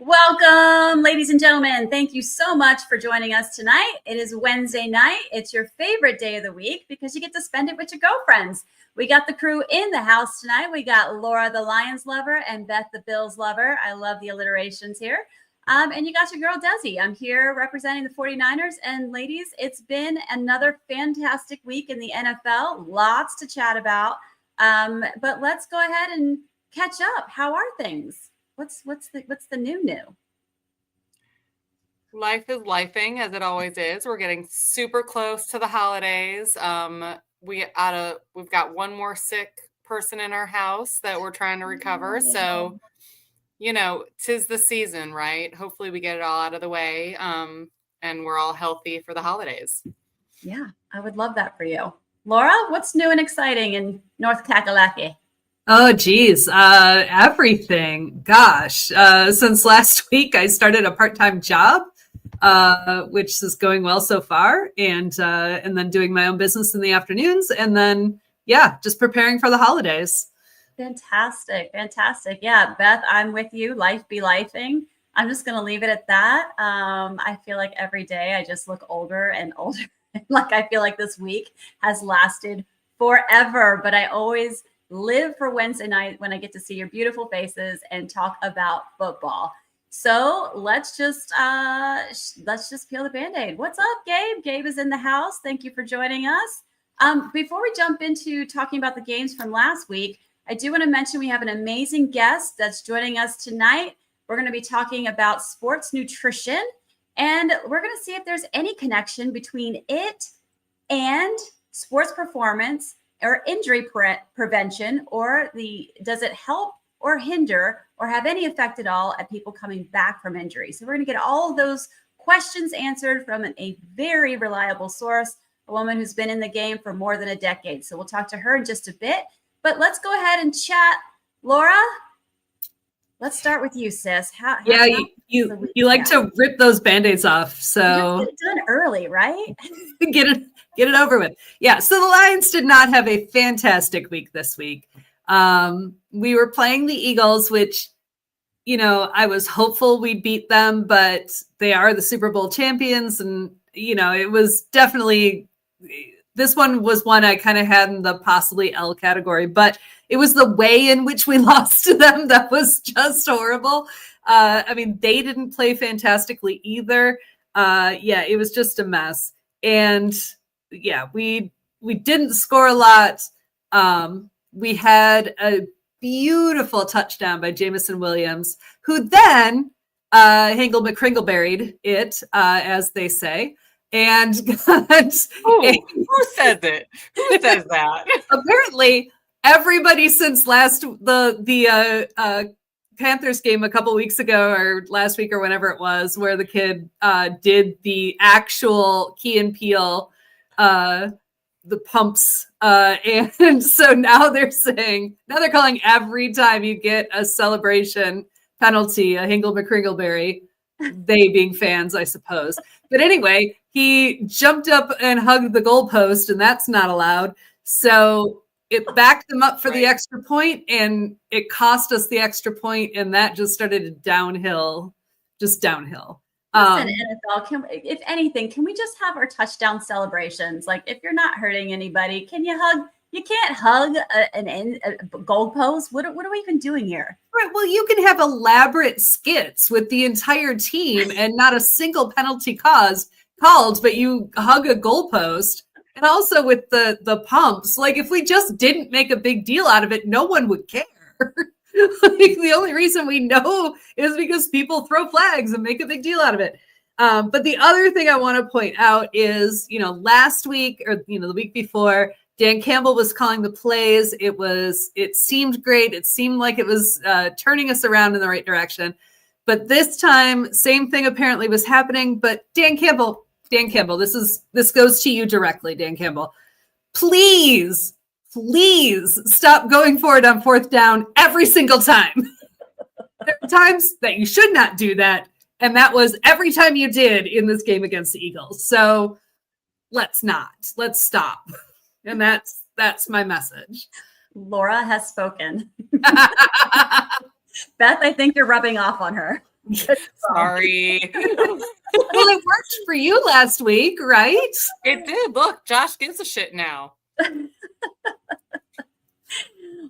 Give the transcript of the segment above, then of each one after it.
Welcome, ladies and gentlemen. Thank you so much for joining us tonight. It is Wednesday night. It's your favorite day of the week because you get to spend it with your girlfriends. We got the crew in the house tonight. We got Laura, the Lions lover, and Beth, the Bills lover. I love the alliterations here. And you got your girl, Desi. I'm here representing the 49ers. And ladies, it's been another fantastic week in the NFL. Lots to chat about. But let's go ahead and catch up. How are things? What's the new? Life is lifing as it always is. We're getting super close to the holidays. We've got one more sick person in our house that we're trying to recover. So, tis the season, right? Hopefully we get it all out of the way, and we're all healthy for the holidays. Yeah, I would love that for you. Laura, what's new and exciting in North Kakalaki? Oh, geez. Everything. Gosh. Since last week, I started a part-time job, which is going well so far. And then doing my own business in the afternoons. And then, just preparing for the holidays. Fantastic. Yeah, Beth, I'm with you. Life be lifing. I'm just going to leave it at that. I feel like every day I just look older and older. Like I feel like this week has lasted forever, but I always live for Wednesday night when I get to see your beautiful faces and talk about football. So let's just peel the Band-Aid. What's up, Gabe? Gabe is in the house. Thank you for joining us. Before we jump into talking about the games from last week, I do want to mention we have an amazing guest that's joining us tonight. We're going to be talking about sports nutrition, and we're going to see if there's any connection between it and sports performance or injury prevention, or does it help or hinder or have any effect at all at people coming back from injury? So we're going to get all of those questions answered from a very reliable source, a woman who's been in the game for more than a decade. So we'll talk to her in just a bit, but let's go ahead and chat. Laura, let's start with you, sis. You like to rip those Band-Aids off. So get it done early, right? Get it over with. Yeah. So the Lions did not have a fantastic week this week. We were playing the Eagles, which, I was hopeful we'd beat them, but they are the Super Bowl champions. And, it was definitely, this one was one I kind of had in the possibly L category, but it was the way in which we lost to them that was just horrible. They didn't play fantastically either. It was just a mess. And we didn't score a lot. We had a beautiful touchdown by Jamison Williams, who then Hangle McCringleberried it, as they say. And who says it? Who says that? Apparently, everybody since the Panthers game a couple weeks ago or last week or whenever it was, where the kid did the actual Key and Peele the pumps, and so now they're calling every time you get a celebration penalty a Hingle McCringleberry, they being fans, I suppose. But anyway, he jumped up and hugged the goalpost, and that's not allowed. So it backed them up for the extra point, and it cost us the extra point, and that just started downhill. Listen, NFL, if anything, can we just have our touchdown celebrations? Like, if you're not hurting anybody, can you hug? You can't hug a goalpost. What are we even doing here? Right. Well, you can have elaborate skits with the entire team and not a single penalty called, but you hug a goalpost. And also with the pumps, like if we just didn't make a big deal out of it, no one would care. The only reason we know is because people throw flags and make a big deal out of it. But the other thing I want to point out is, last week or, the week before, Dan Campbell was calling the plays. It seemed great. It seemed like it was turning us around in the right direction. But this time, same thing apparently was happening. But Dan Campbell, this goes to you directly, Dan Campbell. Please stop going for it on fourth down every single time. There are times that you should not do that. And that was every time you did in this game against the Eagles. So let's stop. And that's my message. Laura has spoken. Beth, I think you're rubbing off on her. Sorry. Well, it worked for you last week, right? It did. Look, Josh gives a shit now.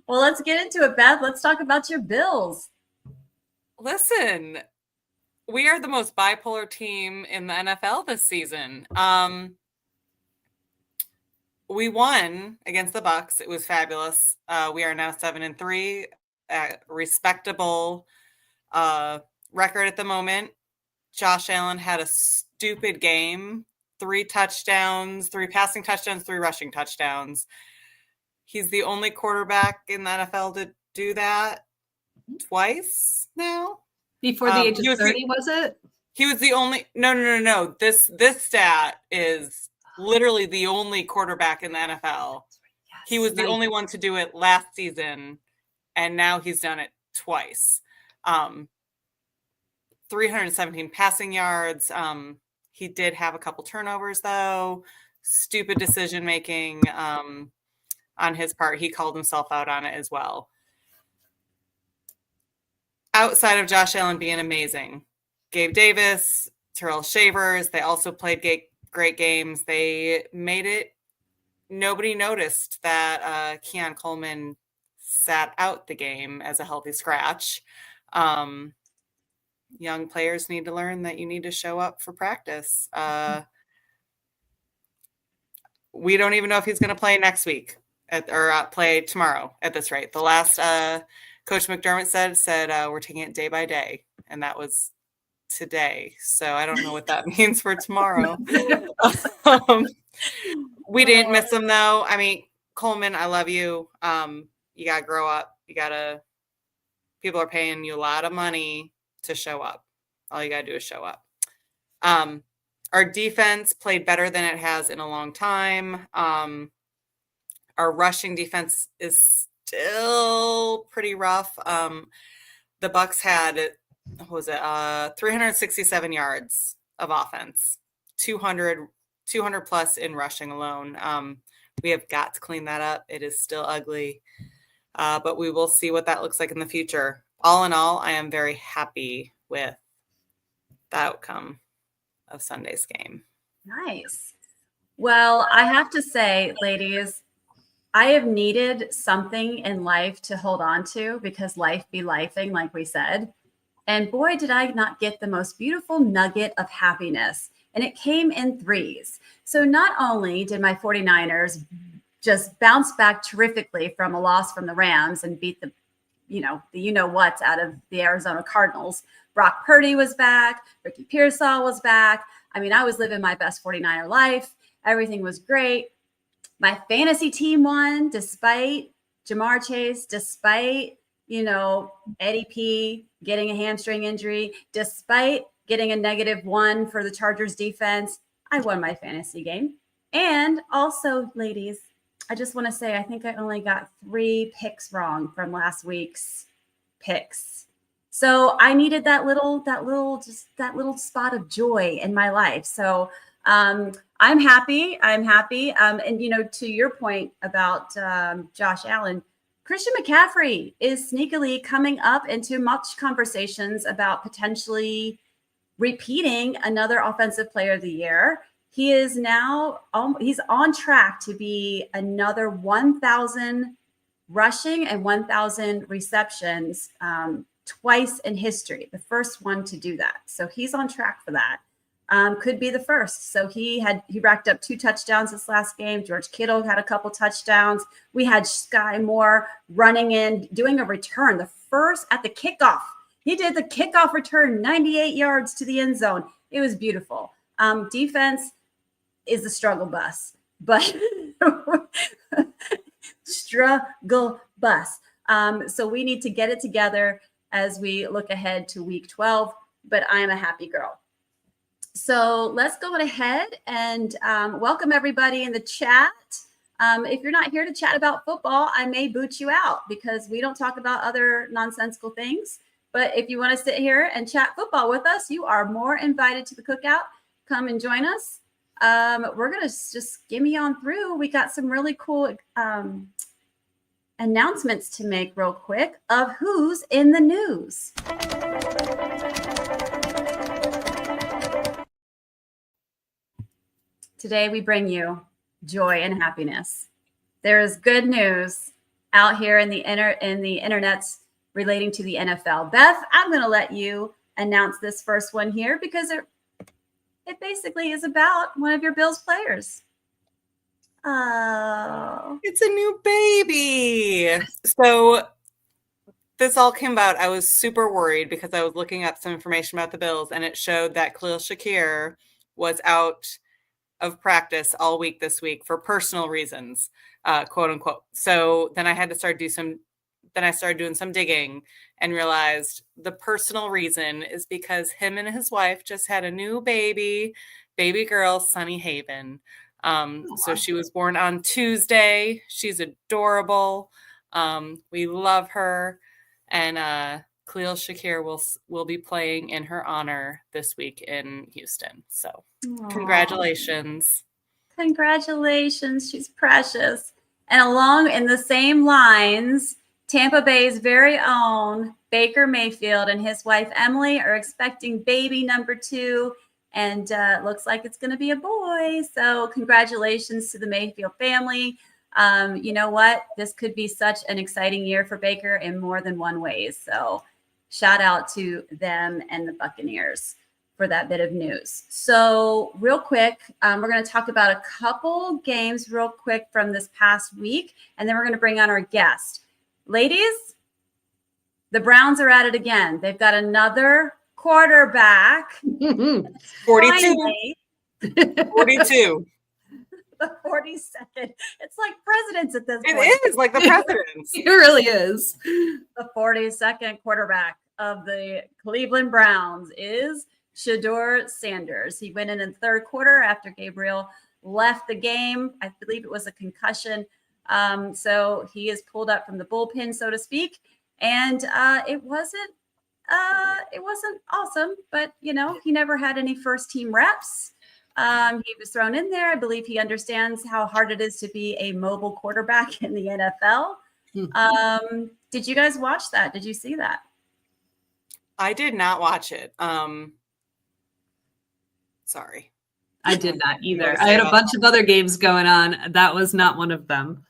Well, let's get into it, Beth. Let's talk about your Bills. Listen, we are the most bipolar team in the NFL this season. We won against the Bucs. It was fabulous. We are now 7-3, respectable record at the moment. Josh Allen had a stupid game, 3 touchdowns, 3 passing touchdowns, 3 rushing touchdowns. He's the only quarterback in the NFL to do that twice now. Before the age of 30, was it? He was the only. No. This stat is literally the only quarterback in the NFL. Yes, he was the only one to do it last season, and now he's done it twice. 317 passing yards. He did have a couple turnovers, though. Stupid decision making on his part. He called himself out on it as well. Outside of Josh Allen being amazing, Gabe Davis, Terrell Shavers, they also played great games. They made it. Nobody noticed that Keon Coleman sat out the game as a healthy scratch. Young players need to learn that you need to show up for practice. We don't even know if he's going to play next week or play tomorrow at this rate. The last Coach McDermott said we're taking it day by day, and that was today. So I don't know what that means for tomorrow. We didn't miss him, though. I mean, Coleman, I love you. You got to grow up. People are paying you a lot of money to show up. All you got to do is show up. Our defense played better than it has in a long time. Our rushing defense is still pretty rough. The Bucs had, 367 yards of offense, 200 plus in rushing alone. We have got to clean that up. It is still ugly, but we will see what that looks like in the future. All in all, I am very happy with the outcome of Sunday's game. Nice. Well, I have to say, ladies, I have needed something in life to hold on to because life be lifing, like we said. And boy, did I not get the most beautiful nugget of happiness. And it came in threes. So not only did my 49ers just bounce back terrifically from a loss from the Rams and beat the you-know-whats out of the Arizona Cardinals, Brock Purdy was back. Ricky Pearsall was back. I mean, I was living my best 49er life. Everything was great. My fantasy team won despite Jamar Chase, despite, Eddie P getting a hamstring injury, despite getting a -1 for the Chargers defense. I won my fantasy game. And also, ladies, I just want to say, I think I only got 3 picks wrong from last week's picks. So I needed that little spot of joy in my life. So I'm happy. And, to your point about Josh Allen, Christian McCaffrey is sneakily coming up into much conversations about potentially repeating another offensive player of the year. He is now, he's on track to be another 1,000 rushing and 1,000 receptions twice in history, the first one to do that. So he's on track for that. Could be the first. So he racked up 2 touchdowns this last game. George Kittle had a couple touchdowns. We had Sky Moore running in, doing a return, the first at the kickoff. He did the kickoff return, 98 yards to the end zone. It was beautiful. Defense is the struggle bus, but struggle bus. So we need to get it together as we look ahead to week 12, but I am a happy girl. So let's go ahead and welcome everybody in the chat. If you're not here to chat about football, I may boot you out because we don't talk about other nonsensical things. But if you want to sit here and chat football with us, you are more invited to the cookout. Come and join us. We're going to just skim on through. We got some really cool announcements to make real quick of who's in the news. today we bring you joy and happiness. There is good news out here in the internets relating to the NFL. Beth, I'm going to let you announce this first one here because it basically is about one of your Bills players. Oh, it's a new baby. So this all came about. I was super worried because I was looking up some information about the Bills, and it showed that Khalil Shakir was out of practice all week this week for personal reasons, quote unquote. So then I had to started doing some digging and realized the personal reason is because him and his wife just had a new baby girl, Sunny Haven. So she was born on Tuesday. She's adorable. We love her. And Khalil Shakir will be playing in her honor this week in Houston. So congratulations. Congratulations. She's precious. And along in the same lines, Tampa Bay's very own Baker Mayfield and his wife Emily are expecting baby number 2. And looks like it's going to be a boy. So congratulations to the Mayfield family. You know what? This could be such an exciting year for Baker in more than one way. So shout out to them and the Buccaneers for that bit of news. So real quick, we're going to talk about a couple games real quick from this past week, and then we're going to bring on our guest. Ladies, the Browns are at it again. They've got another quarterback. 42. Finally, 42. the 42nd. It's like presidents at this point. It is like the presidents. It really is. The 42nd quarterback of the Cleveland Browns is Shedeur Sanders. He went in the third quarter after Gabriel left the game. I believe it was a concussion. So he is pulled up from the bullpen, so to speak. And it wasn't awesome, but he never had any first team reps. He was thrown in there. I believe he understands how hard it is to be a mobile quarterback in the NFL. Did you guys watch that? Did you see that? I did not watch it. Sorry. I did not either. I had a bunch of other games going on. That was not one of them.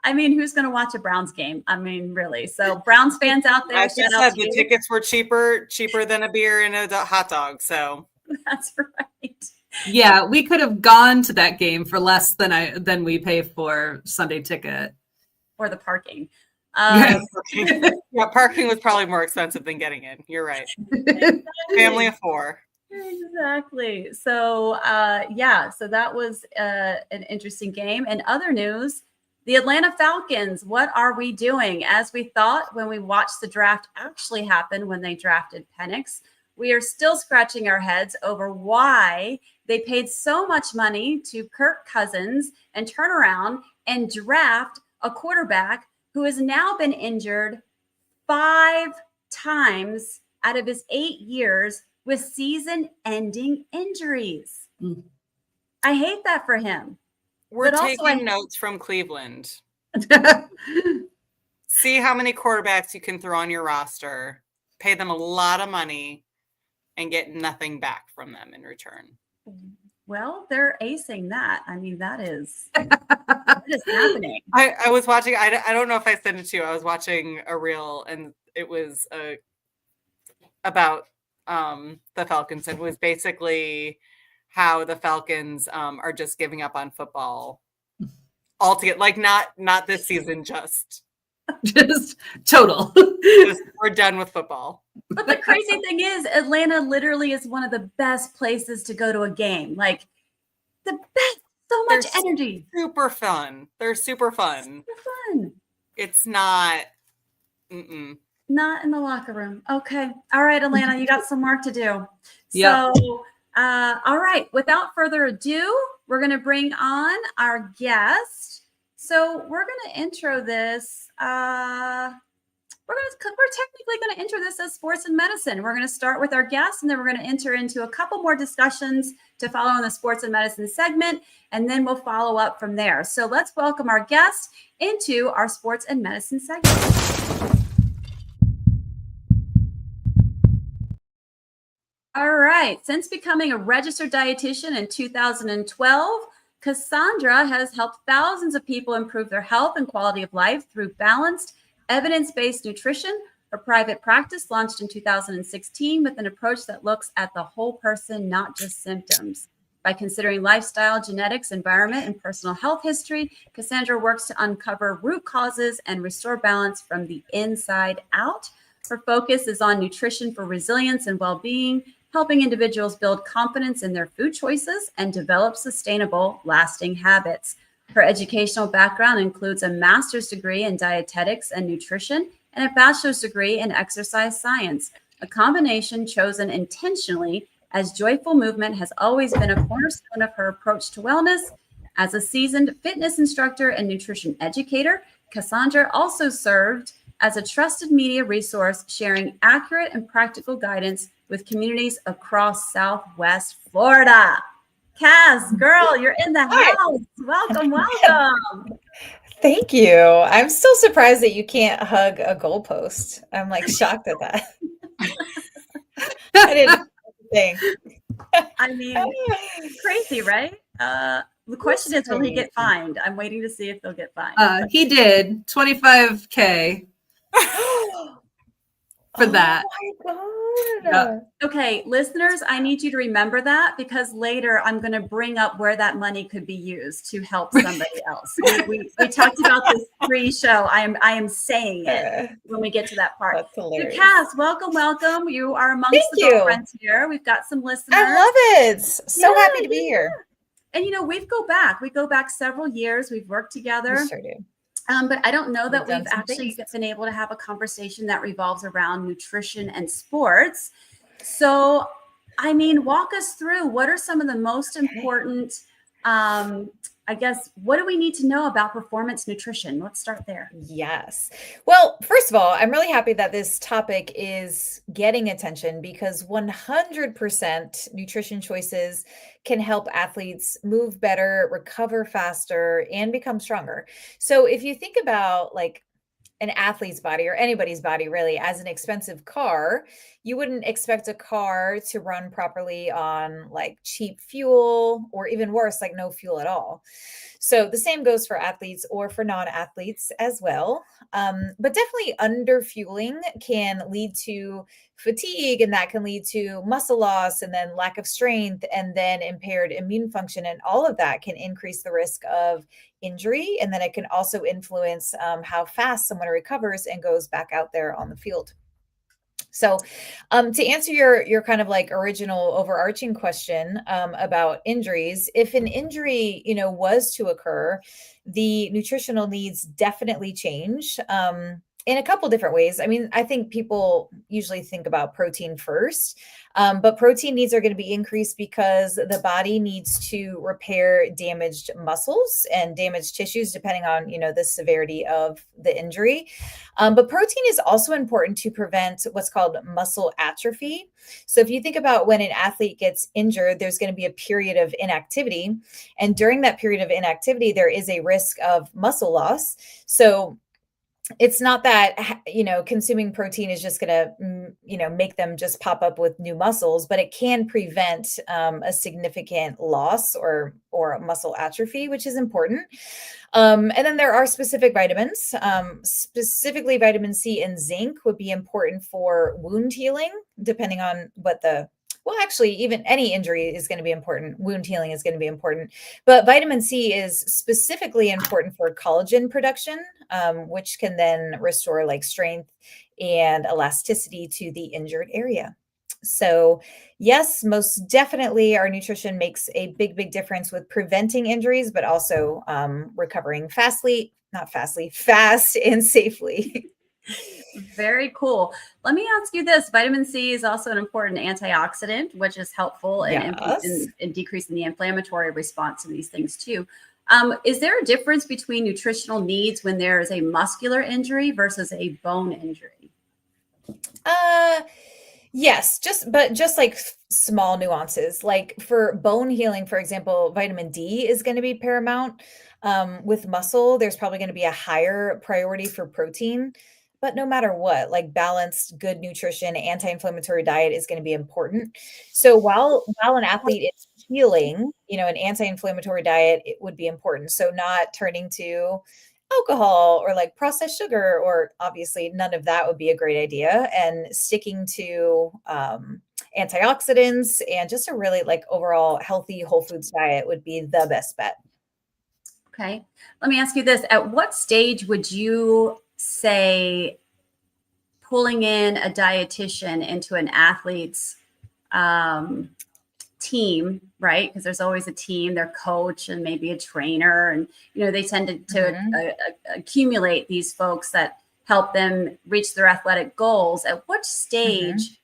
I mean, who's going to watch a Browns game? I mean, really. So Browns fans out there, As you said, the tickets were cheaper than a beer and a hot dog. So that's right. Yeah, we could have gone to that game for less than we pay for Sunday ticket. Or the parking. Parking was probably more expensive than getting in. You're right. Exactly. Family of 4. Exactly. So, so that was an interesting game. And other news, the Atlanta Falcons, what are we doing? As we thought when we watched the draft actually happen when they drafted Penix, we are still scratching our heads over why they paid so much money to Kirk Cousins and turn around and draft a quarterback who has now been injured 5 times out of his 8 years with season-ending injuries. I hate that for him. We're taking notes from Cleveland. See how many quarterbacks you can throw on your roster, pay them a lot of money, and get nothing back from them in return. Well, they're acing that. I mean, that is happening. I was watching, I don't know if I sent it to you. I was watching a reel, and it was about the Falcons. It was basically how the Falcons are just giving up on football altogether. Like not this season, just total. We're done with football. But the crazy thing is, Atlanta literally is one of the best places to go to a game. Like the best, so much energy. Super fun. They're super fun. Super fun. It's not. Not in the locker room. Okay. All right, Atlanta, you got some work to do. Yep. So, all right. Without further ado, we're going to bring on our guest. So we're going to intro this. We're technically going to intro this as sports and medicine. We're going to start with our guest, and then we're going to enter into a couple more discussions to follow in the sports and medicine segment, and then we'll follow up from there. So let's welcome our guest into our sports and medicine segment. All right. right. Since becoming a registered dietitian in 2012, Cassandra has helped thousands of people improve their health and quality of life through balanced, evidence-based nutrition. Her private practice launched in 2016 with an approach that looks at the whole person, not just symptoms. By considering lifestyle, genetics, environment, and personal health history, Cassandra works to uncover root causes and restore balance from the inside out. Her focus is on nutrition for resilience and well-being, helping individuals build confidence in their food choices and develop sustainable, lasting habits. Her educational background includes a master's degree in dietetics and nutrition and a bachelor's degree in exercise science, a combination chosen intentionally as joyful movement has always been a cornerstone of her approach to wellness. As a seasoned fitness instructor and nutrition educator, Cassandra also served as a trusted media resource, sharing accurate and practical guidance with communities across Southwest Florida. Cass, girl, you're in the house. Welcome, welcome. Thank you. I'm still surprised that you can't hug a goalpost. I'm like shocked at that. I didn't think. I mean, crazy, right? The question is, will he get fined? I'm waiting to see if they'll get fined. He did $25K for that. Oh my God. Okay, listeners, I need you to remember that because later I'm going to bring up where that money could be used to help somebody else. We talked about this pre-show. I am saying it when we get to that part. That's hilarious. So Cass, welcome. You are amongst the girlfriends here. We've got some listeners. I love it. So happy to be here. And we go back several years. We've worked together. We sure do. But I don't know that we've actually things. been able to have a conversation that revolves around nutrition and sports. So, I mean, walk us through what are some of the most important, what do we need to know about performance nutrition? Let's start there. Yes. Well, first of all, I'm really happy that this topic is getting attention because 100% nutrition choices can help athletes move better, recover faster, and become stronger. So if you think about like an athlete's body or anybody's body really as an expensive car, you wouldn't expect a car to run properly on like cheap fuel or even worse, like no fuel at all. So the same goes for athletes or for non-athletes as well. But definitely underfueling can lead to fatigue, and that can lead to muscle loss and then lack of strength and then impaired immune function. And all of that can increase the risk of injury. And then it can also influence how fast someone recovers and goes back out there on the field. So to answer your kind of like original overarching question about injuries, if an injury, was to occur, the nutritional needs definitely change in a couple different ways. I mean, I think people usually think about protein first, but protein needs are going to be increased because the body needs to repair damaged muscles and damaged tissues, depending on, the severity of the injury. But protein is also important to prevent what's called muscle atrophy. So if you think about when an athlete gets injured, there's going to be a period of inactivity. And during that period of inactivity, there is a risk of muscle loss. So it's not that, consuming protein is just going to, make them just pop up with new muscles, but it can prevent a significant loss or muscle atrophy, which is important. And then there are specific vitamins, specifically vitamin C and zinc would be important for wound healing, depending on even any injury is going to be important. Wound healing is going to be important. But vitamin C is specifically important for collagen production, which can then restore like strength and elasticity to the injured area. So yes, most definitely our nutrition makes a big difference with preventing injuries, but also recovering fast and safely. Very cool. Let me ask you this. Vitamin C is also an important antioxidant, which is helpful in decreasing the inflammatory response to these things too. Is there a difference between nutritional needs when there is a muscular injury versus a bone injury? Yes, just like small nuances. Like for bone healing, for example, vitamin D is going to be paramount. With muscle, there's probably going to be a higher priority for protein. but no matter what, like balanced, good nutrition, anti-inflammatory diet is going to be important. So while an athlete is healing, an anti-inflammatory diet, it would be important. So not turning to alcohol or like processed sugar, or obviously none of that would be a great idea. And sticking to antioxidants and just a really like overall healthy whole foods diet would be the best bet. Okay. Let me ask you this. At what stage would you say pulling in a dietitian into an athlete's team, right? Because there's always a team, their coach and maybe a trainer, and they tend to accumulate these folks that help them reach their athletic goals. At what stage,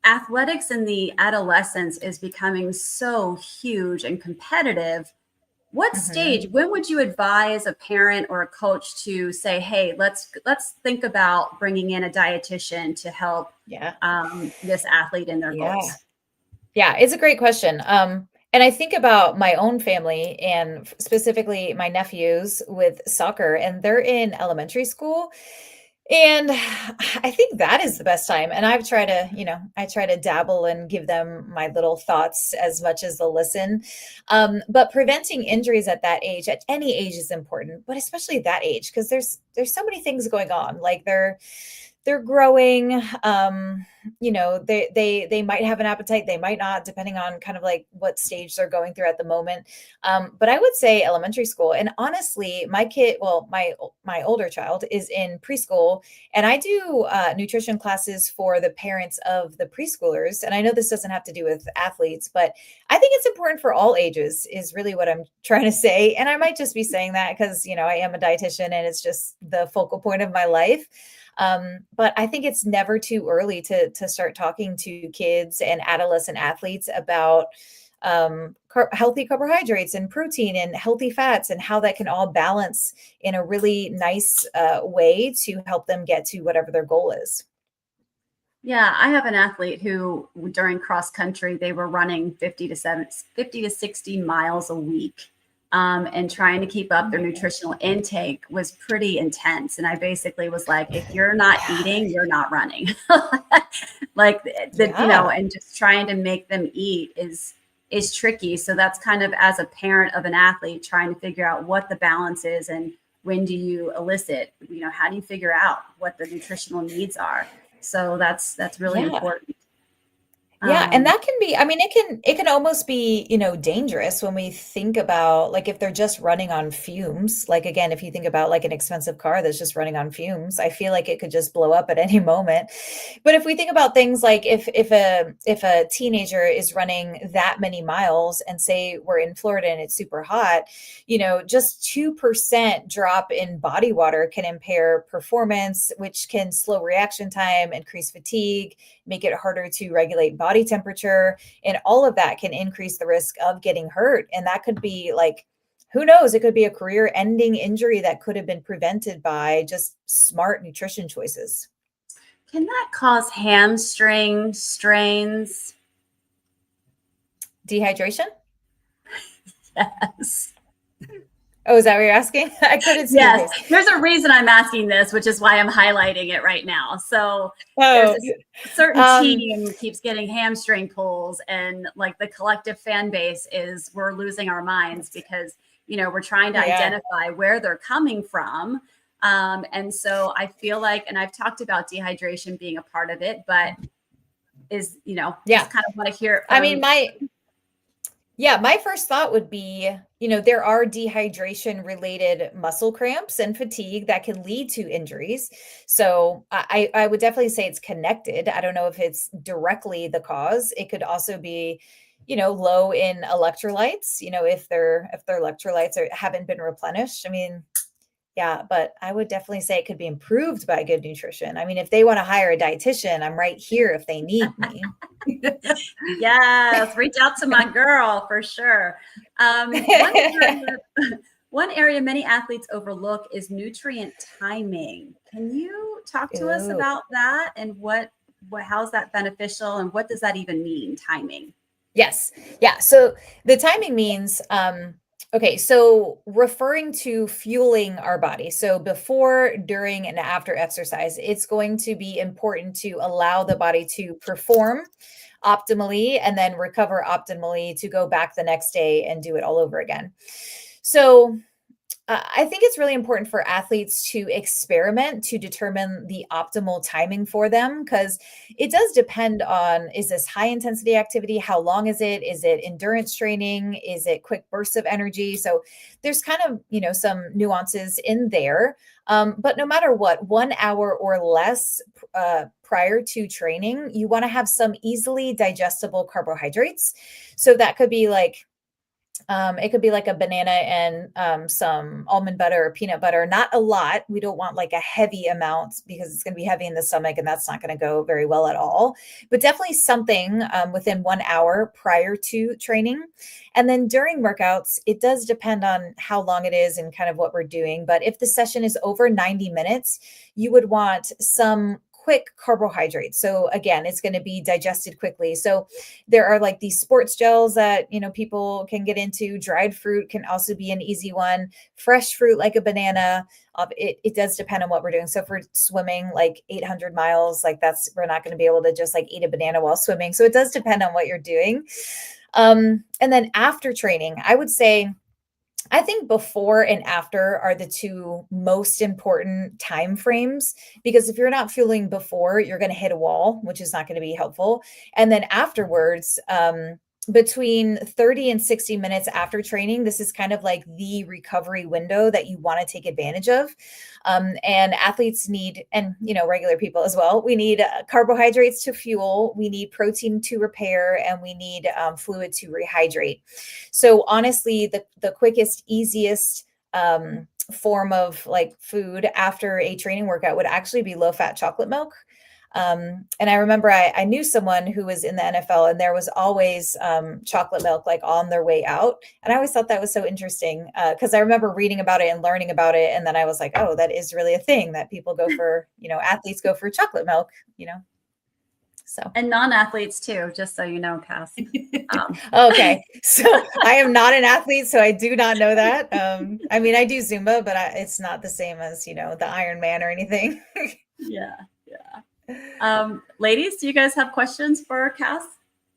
athletics in the adolescence is becoming so huge and competitive. What stage, when would you advise a parent or a coach to say, hey, let's think about bringing in a dietitian to help this athlete in their goals? Yeah, it's a great question. And I think about my own family and specifically my nephews with soccer, and they're in elementary school. And I think that is the best time. And I try to dabble and give them my little thoughts as much as they'll listen. But preventing injuries at that age, at any age, is important, but especially that age, because there's so many things going on. Like they're growing, they might have an appetite, they might not, depending on kind of like what stage they're going through at the moment. But I would say elementary school. And honestly, my older child is in preschool, and I do nutrition classes for the parents of the preschoolers. And I know this doesn't have to do with athletes, but I think it's important for all ages is really what I'm trying to say. And I might just be saying that because, I am a dietitian and it's just the focal point of my life. But I think it's never too early to start talking to kids and adolescent athletes about healthy carbohydrates and protein and healthy fats, and how that can all balance in a really nice way to help them get to whatever their goal is. Yeah, I have an athlete who during cross country, they were running 50 to 60 miles a week. And trying to keep up their nutritional intake was pretty intense. And I basically was like, if you're not eating, you're not running. And just trying to make them eat is tricky. So that's kind of, as a parent of an athlete, trying to figure out what the balance is and when do you elicit, how do you figure out what the nutritional needs are? So that's really important. Yeah. And that can be, it can almost be, dangerous when we think about, like, if they're just running on fumes. Like, again, if you think about like an expensive car that's just running on fumes, I feel like it could just blow up at any moment. But if we think about things like if a teenager is running that many miles, and say we're in Florida and it's super hot, just 2% drop in body water can impair performance, which can slow reaction time, increase fatigue, make it harder to regulate body temperature, and all of that can increase the risk of getting hurt. And that could be like, who knows, it could be a career-ending injury that could have been prevented by just smart nutrition choices. Can that cause hamstring strains? Dehydration? Yes. Oh, is that what you're asking? I couldn't see. Yes, there's a reason I'm asking this, which is why I'm highlighting it right now. So there's a certain team keeps getting hamstring pulls, and like the collective fan base we're losing our minds because, we're trying to identify where they're coming from. And so I feel like, and I've talked about dehydration being a part of it, but just kind of want to hear it. My first thought would be, there are dehydration related muscle cramps and fatigue that can lead to injuries. So I would definitely say it's connected. I don't know if it's directly the cause. It could also be, low in electrolytes, if their electrolytes haven't been replenished. But I would definitely say it could be improved by good nutrition. If they want to hire a dietitian, I'm right here if they need me. Yes, reach out to my girl for sure. One area many athletes overlook is nutrient timing. Can you talk to us about that, and how's that beneficial, and what does that even mean, timing? Yes. Yeah. So the timing means, Okay, so referring to fueling our body. So before, during, and after exercise, it's going to be important to allow the body to perform optimally and then recover optimally to go back the next day and do it all over again. So I think it's really important for athletes to experiment to determine the optimal timing for them because it does depend on, is this high intensity activity? How long is it? Is it endurance training? Is it quick bursts of energy? So there's kind of, some nuances in there. But no matter what, 1 hour or less prior to training, you want to have some easily digestible carbohydrates. So that could be like, it could be like a banana and some almond butter or peanut butter, not a lot. We don't want like a heavy amount because it's going to be heavy in the stomach and that's not going to go very well at all. But definitely something within 1 hour prior to training. And then during workouts, it does depend on how long it is and kind of what we're doing. But if the session is over 90 minutes, you would want some quick carbohydrates. So again, it's going to be digested quickly. So there are like these sports gels that, people can get into. Dried fruit can also be an easy one. Fresh fruit like a banana. It does depend on what we're doing. So for swimming, like 800 miles, like we're not going to be able to just like eat a banana while swimming. So it does depend on what you're doing. And then after training, I think before and after are the two most important time frames, because if you're not fueling before, you're going to hit a wall, which is not going to be helpful. And then afterwards, between 30 and 60 minutes after training, this is kind of like the recovery window that you want to take advantage of. And athletes need, and regular people as well, we need carbohydrates to fuel, we need protein to repair, and we need fluid to rehydrate. So honestly, the quickest, easiest form of like food after a training workout would actually be low-fat chocolate milk. And I remember I knew someone who was in the NFL and there was always chocolate milk like on their way out. And I always thought that was so interesting because I remember reading about it and learning about it. And then I was like, oh, that is really a thing that people go for, athletes go for chocolate milk, So. And non-athletes too, just so you know, Cass. Okay. So I am not an athlete, so I do not know that. I mean, I do Zumba, but it's not the same as, the Iron Man or anything. Yeah. Ladies, do you guys have questions for Cass?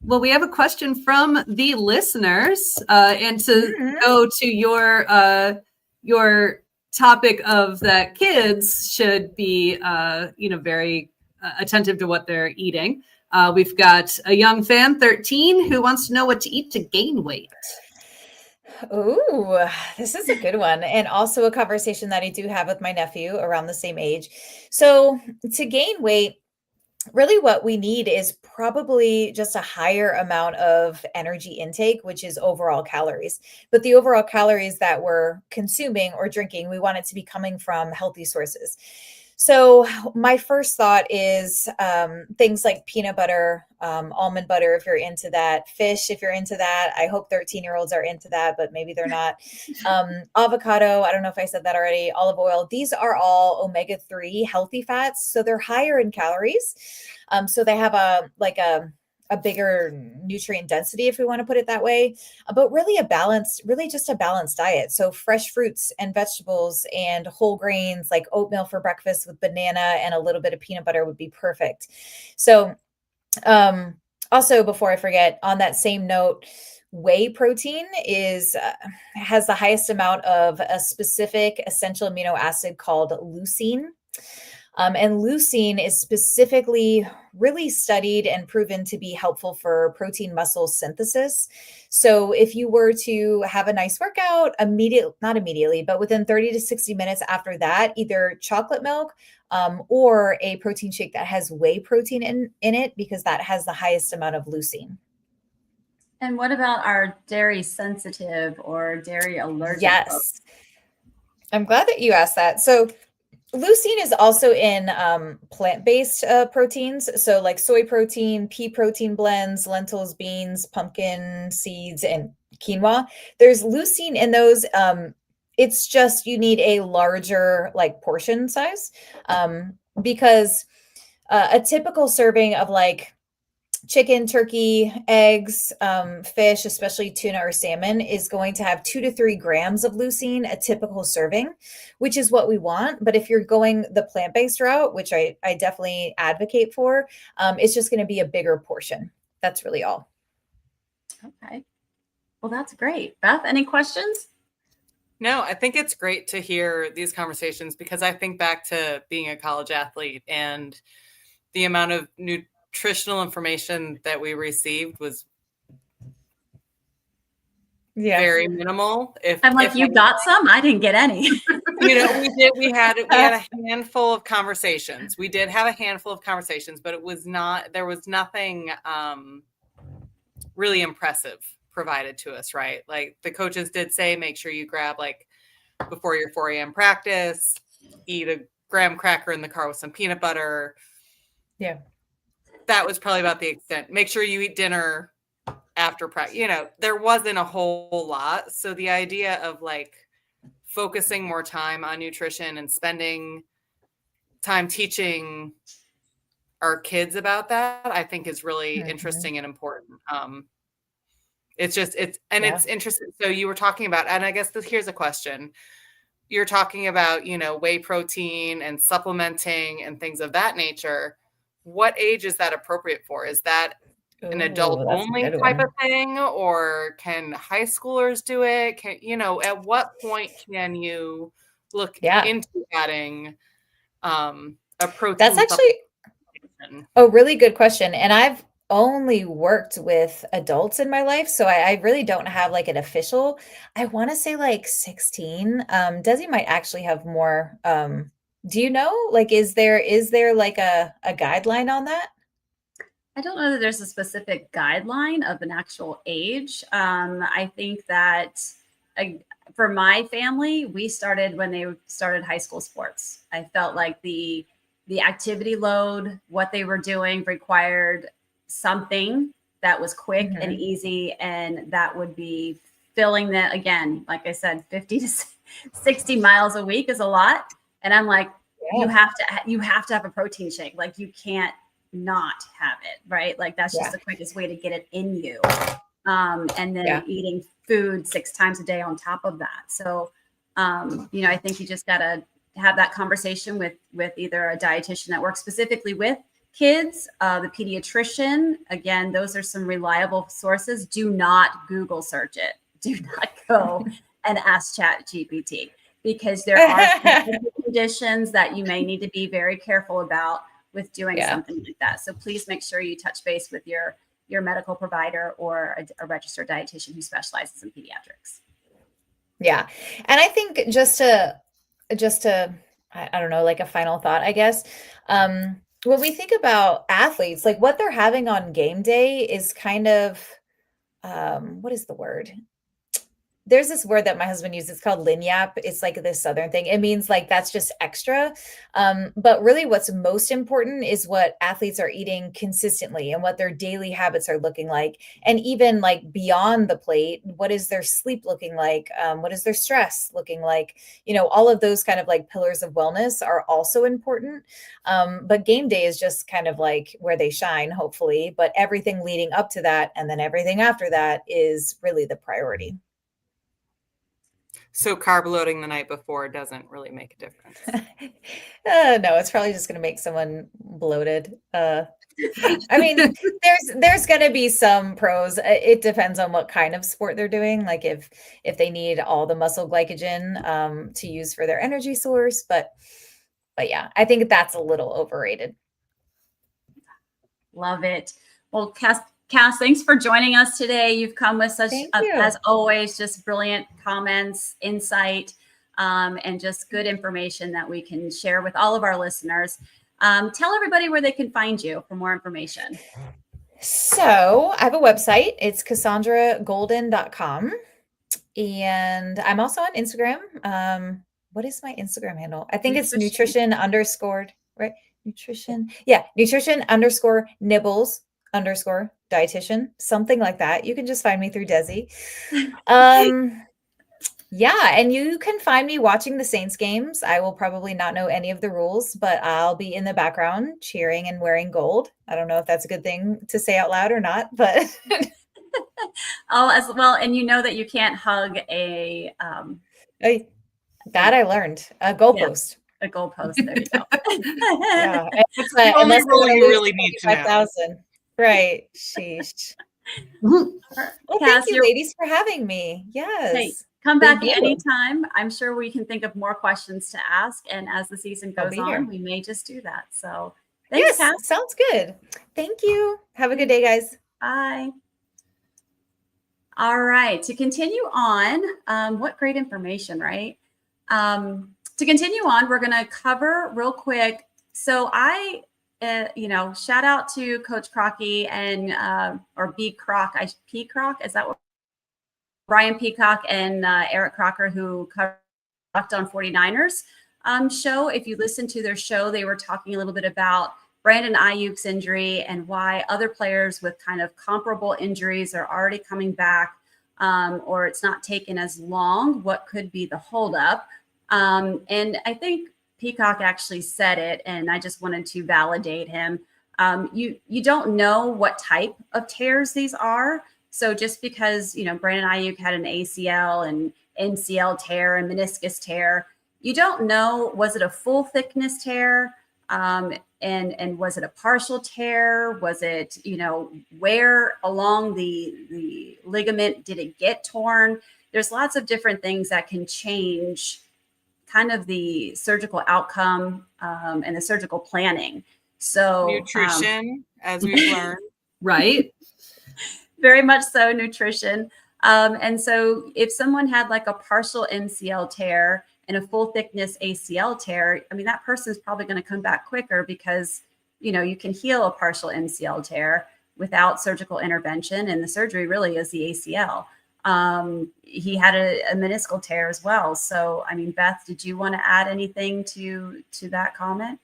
Well, we have a question from the listeners, and to go to your topic of that kids should be, very attentive to what they're eating. We've got a young fan, 13, who wants to know what to eat to gain weight. Ooh, this is a good one. And also a conversation that I do have with my nephew around the same age. So to gain weight, really what we need is probably just a higher amount of energy intake, which is overall calories. But the overall calories that we're consuming or drinking, we want it to be coming from healthy sources. So my first thought is things like peanut butter, almond butter, if you're into that, fish, if you're into that. I hope 13-year-olds are into that, but maybe they're not. Avocado, I don't know if I said that already, olive oil. These are all omega-3 healthy fats. So they're higher in calories. So they have a bigger nutrient density, if we want to put it that way, but really just a balanced diet. So fresh fruits and vegetables and whole grains, like oatmeal for breakfast with banana and a little bit of peanut butter would be perfect. So also, before I forget, on that same note, whey protein has the highest amount of a specific essential amino acid called leucine. And leucine is specifically really studied and proven to be helpful for protein muscle synthesis. So if you were to have a nice workout, not immediately, but within 30 to 60 minutes after that, either chocolate milk or a protein shake that has whey protein in it, because that has the highest amount of leucine. And what about our dairy sensitive or dairy allergic? Yes. Folks? I'm glad that you asked that. So leucine is also in plant-based proteins. So like soy protein, pea protein blends, lentils, beans, pumpkin seeds, and quinoa. There's leucine in those. It's just you need a larger like portion size because a typical serving of like chicken, turkey, eggs, fish, especially tuna or salmon, is going to have 2 to 3 grams of leucine, a typical serving, which is what we want. But if you're going the plant-based route, which I definitely advocate for, it's just going to be a bigger portion. That's really all. Okay. Well, that's great. Beth, any questions? No, I think it's great to hear these conversations because I think back to being a college athlete and the amount of nutritional information that we received was very minimal. I'm like, you got some? I didn't get any. We had a handful of conversations. We did have a handful of conversations, but there was nothing really impressive provided to us, right? Like the coaches did say, make sure you grab like before your 4 a.m. practice, eat a graham cracker in the car with some peanut butter. Yeah. That was probably about the extent. Make sure you eat dinner after practice. There wasn't a whole lot. So the idea of like focusing more time on nutrition and spending time teaching our kids about that, I think is really interesting and important. It's interesting. So you were talking about, and I guess here's a question. You're talking about, whey protein and supplementing and things of that nature. What age is that appropriate for? Is that an adult only type of thing, or can high schoolers do it? At what point can you look into adding a protein? That's actually a really good question. And I've only worked with adults in my life, so I really don't have like an official. I want to say like 16. Desi might actually have more. Do you know? Like, is there like a guideline on that? I don't know that there's a specific guideline of an actual age. I think that for my family, we started when they started high school sports. I felt like the activity load, what they were doing, required something that was quick and easy, and that would be filling that, again, like I said, 50 to 60 miles a week is a lot. And I'm like, you have to have a protein shake. Like you can't not have it, right? Like that's just the quickest way to get it in you. And then eating food 6 times a day on top of that. So, I think you just got to have that conversation with either a dietitian that works specifically with kids, the pediatrician. Again, those are some reliable sources. Do not Google search it. Do not go and ask ChatGPT, because there are conditions that you may need to be very careful about with doing something like that. So please make sure you touch base with your medical provider or a registered dietitian who specializes in pediatrics. Yeah. And I think just to, I don't know, like a final thought, I guess, when we think about athletes, like what they're having on game day is kind of, what is the word? There's this word that my husband uses called lagniappe. It's like this Southern thing. It means like that's just extra. But really what's most important is what athletes are eating consistently and what their daily habits are looking like. And even like beyond the plate, what is their sleep looking like? What is their stress looking like? All of those kind of like pillars of wellness are also important. But game day is just kind of like where they shine, hopefully. But everything leading up to that and then everything after that is really the priority. So carb loading the night before doesn't really make a difference. No, it's probably just going to make someone bloated. I mean, there's going to be some pros. It depends on what kind of sport they're doing. Like if they need all the muscle glycogen to use for their energy source, but yeah, I think that's a little overrated. Love it. Well, Cass, thanks for joining us today. You've come with such, as always, just brilliant comments, insight, and just good information that we can share with all of our listeners. Tell everybody where they can find you for more information. So I have a website. It's cassandragolden.com. And I'm also on Instagram. What is my Instagram handle? I think it's nutrition underscored, right? Nutrition. Yeah. Nutrition underscore nibbles underscore dietitian, something like that. You can just find me through Desi. Yeah, and you can find me watching the Saints games. I will probably not know any of the rules, but I'll be in the background cheering and wearing gold. I don't know if that's a good thing to say out loud or not, but Oh, as well, and you know that you can't hug that I learned. A yeah, goalpost. a goalpost. There you go. Yeah, it's The only unless I rule want to you lose really need to know. 25,000. Right. Sheesh. Mhm. Well, Cass, thank you, ladies, for having me. hey, Yes. come Thank back you. anytime. I'm sure we can think of more questions to ask, and as the season I'll goes be on, here. we may just do that. So, thanks, Yes, Cass. sounds good. Thank you. Have a good day, guys. Bye. All right, to continue on, what great information, right? To continue on, we're going to cover real quick. So shout out to Coach Crocky and or B Croc, P Croc, is that what? Brian Peacock and Eric Crocker, who covered Locked On 49ers show. If you listen to their show, they were talking a little bit about Brandon Ayuk's injury and why other players with kind of comparable injuries are already coming back, or it's not taken as long. What could be the holdup? And I think Peacock actually said it, and I just wanted to validate him. You don't know what type of tears these are. So just because, Brandon Ayuk had an ACL and MCL tear and meniscus tear, you don't know, was it a full thickness tear? And was it a partial tear? Was it, where along the ligament did it get torn? There's lots of different things that can change kind of the surgical outcome and the surgical planning. So Nutrition, as we've learned. Right. very much so, nutrition. And so if someone had like a partial MCL tear and a full thickness ACL tear, I mean, that person's probably going to come back quicker because, you can heal a partial MCL tear without surgical intervention. And the surgery really is the ACL. He had a meniscal tear as well. So, I mean, Beth, did you want to add anything to that comment?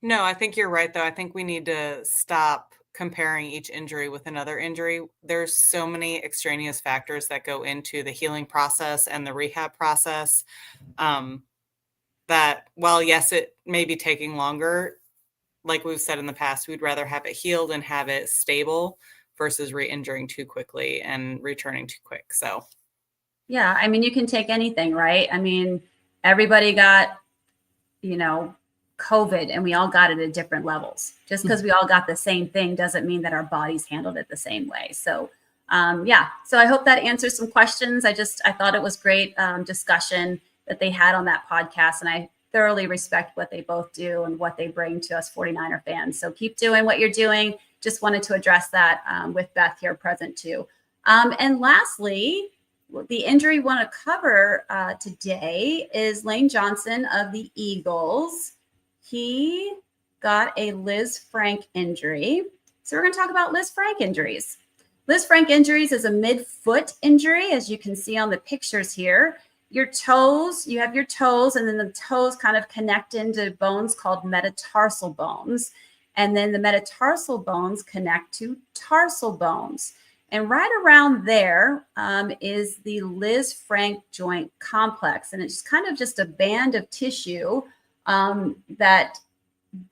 No, I think you're right, though. I think we need to stop comparing each injury with another injury. There's so many extraneous factors that go into the healing process and the rehab process that while, yes, it may be taking longer, like we've said in the past, we'd rather have it healed and have it stable versus re-injuring too quickly and returning too quick. So, yeah, I mean, you can take anything, right? I mean, everybody got, COVID, and we all got it at different levels. Just because we all got the same thing doesn't mean that our bodies handled it the same way. So, so I hope that answers some questions. I thought it was great discussion that they had on that podcast, and I thoroughly respect what they both do and what they bring to us 49er fans. So keep doing what you're doing. Just wanted to address that with Beth here present too. And lastly, the injury we want to cover today is Lane Johnson of the Eagles. He got a Liz Frank injury. So we're going to talk about Liz Frank injuries. Liz Frank injuries is a midfoot injury, as you can see on the pictures here. Your toes, you have your toes, and then the toes kind of connect into bones called metatarsal bones. And then the metatarsal bones connect to tarsal bones. And right around there is the Liz Frank joint complex. And it's kind of just a band of tissue that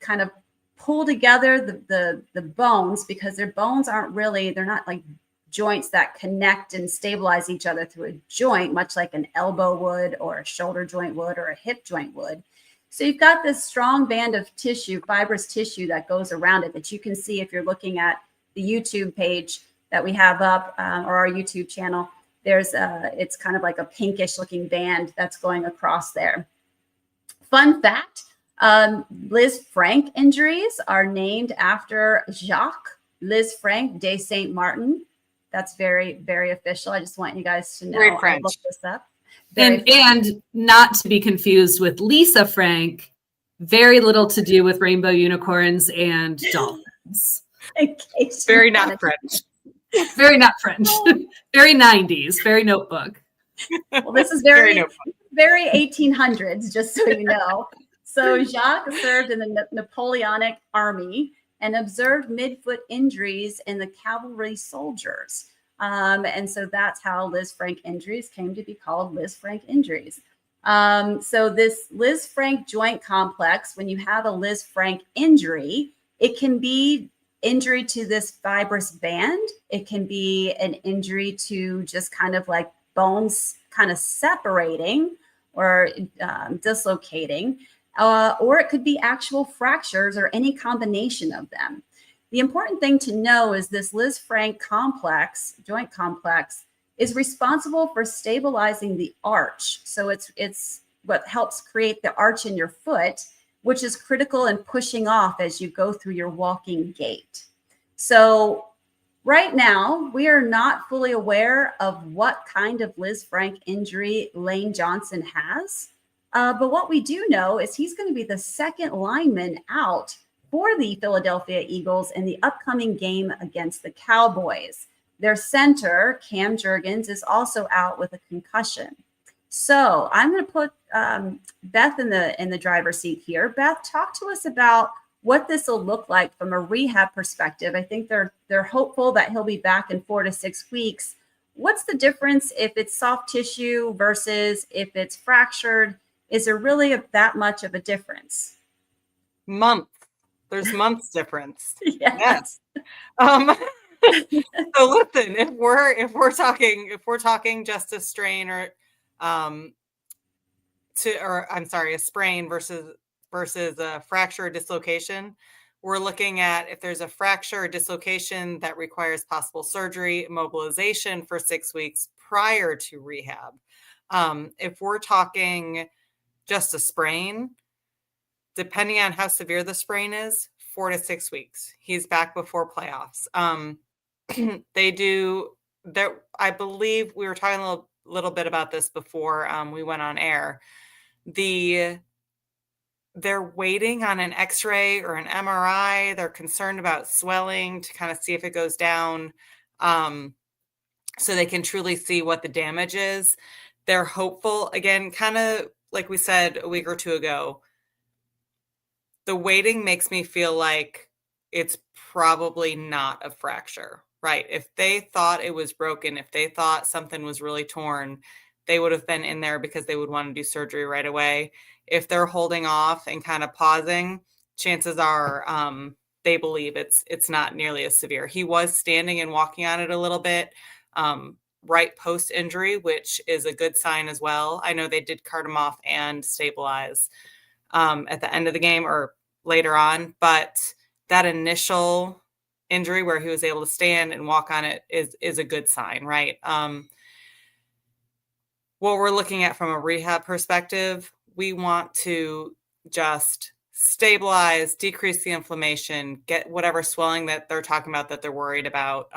kind of pull together the bones, because their bones they're not like joints that connect and stabilize each other through a joint, much like an elbow would or a shoulder joint would or a hip joint would. So you've got this strong band of tissue, fibrous tissue that goes around it that you can see if you're looking at the YouTube page that we have up or our YouTube channel. It's kind of like a pinkish looking band that's going across there. Fun fact, Liz Frank injuries are named after Jacques Liz Frank de Saint Martin. That's very, very official. I just want you guys to know. Very French. I looked this up. And not to be confused with Lisa Frank, very little to do with rainbow unicorns and dolphins. Very not French. Very not French. Very 90s, very notebook. Well, this is very 1800s, just so you know. So Jacques served in the Napoleonic army and observed midfoot injuries in the cavalry soldiers. And so that's how Liz Frank injuries came to be called Liz Frank injuries. So this Liz Frank joint complex, when you have a Liz Frank injury, it can be injury to this fibrous band. It can be an injury to just kind of like bones kind of separating or dislocating, or it could be actual fractures or any combination of them. The important thing to know is this Liz Frank complex, joint complex, is responsible for stabilizing the arch. So it's what helps create the arch in your foot, which is critical in pushing off as you go through your walking gait. So right now, we are not fully aware of what kind of Liz Frank injury Lane Johnson has. But what we do know is he's going to be the second lineman out for the Philadelphia Eagles in the upcoming game against the Cowboys. Their center, Cam Jurgens, is also out with a concussion. So I'm going to put Beth in the driver's seat here. Beth, talk to us about what this will look like from a rehab perspective. I think they're hopeful that he'll be back in 4 to 6 weeks. What's the difference if it's soft tissue versus if it's fractured? Is there really that much of a difference? Month. There's months difference. Yes. So listen, if we're talking just a strain or a sprain versus a fracture or dislocation, we're looking at if there's a fracture or dislocation that requires possible surgery, mobilization for 6 weeks prior to rehab. If we're talking just a sprain, depending on how severe the sprain is, 4 to 6 weeks. He's back before playoffs. I believe we were talking a little bit about this before we went on air. They're waiting on an X-ray or an MRI. They're concerned about swelling to kind of see if it goes down, so they can truly see what the damage is. They're hopeful, again, kind of like we said a week or two ago. The waiting makes me feel like it's probably not a fracture, right? If they thought it was broken, if they thought something was really torn, they would have been in there because they would want to do surgery right away. If they're holding off and kind of pausing, chances are they believe it's not nearly as severe. He was standing and walking on it a little bit right post injury, which is a good sign as well. I know they did cart him off and stabilize at the end of the game or later on, but that initial injury where he was able to stand and walk on it is a good sign, right? What we're looking at from a rehab perspective, we want to just stabilize, decrease the inflammation, get whatever swelling that they're talking about that they're worried about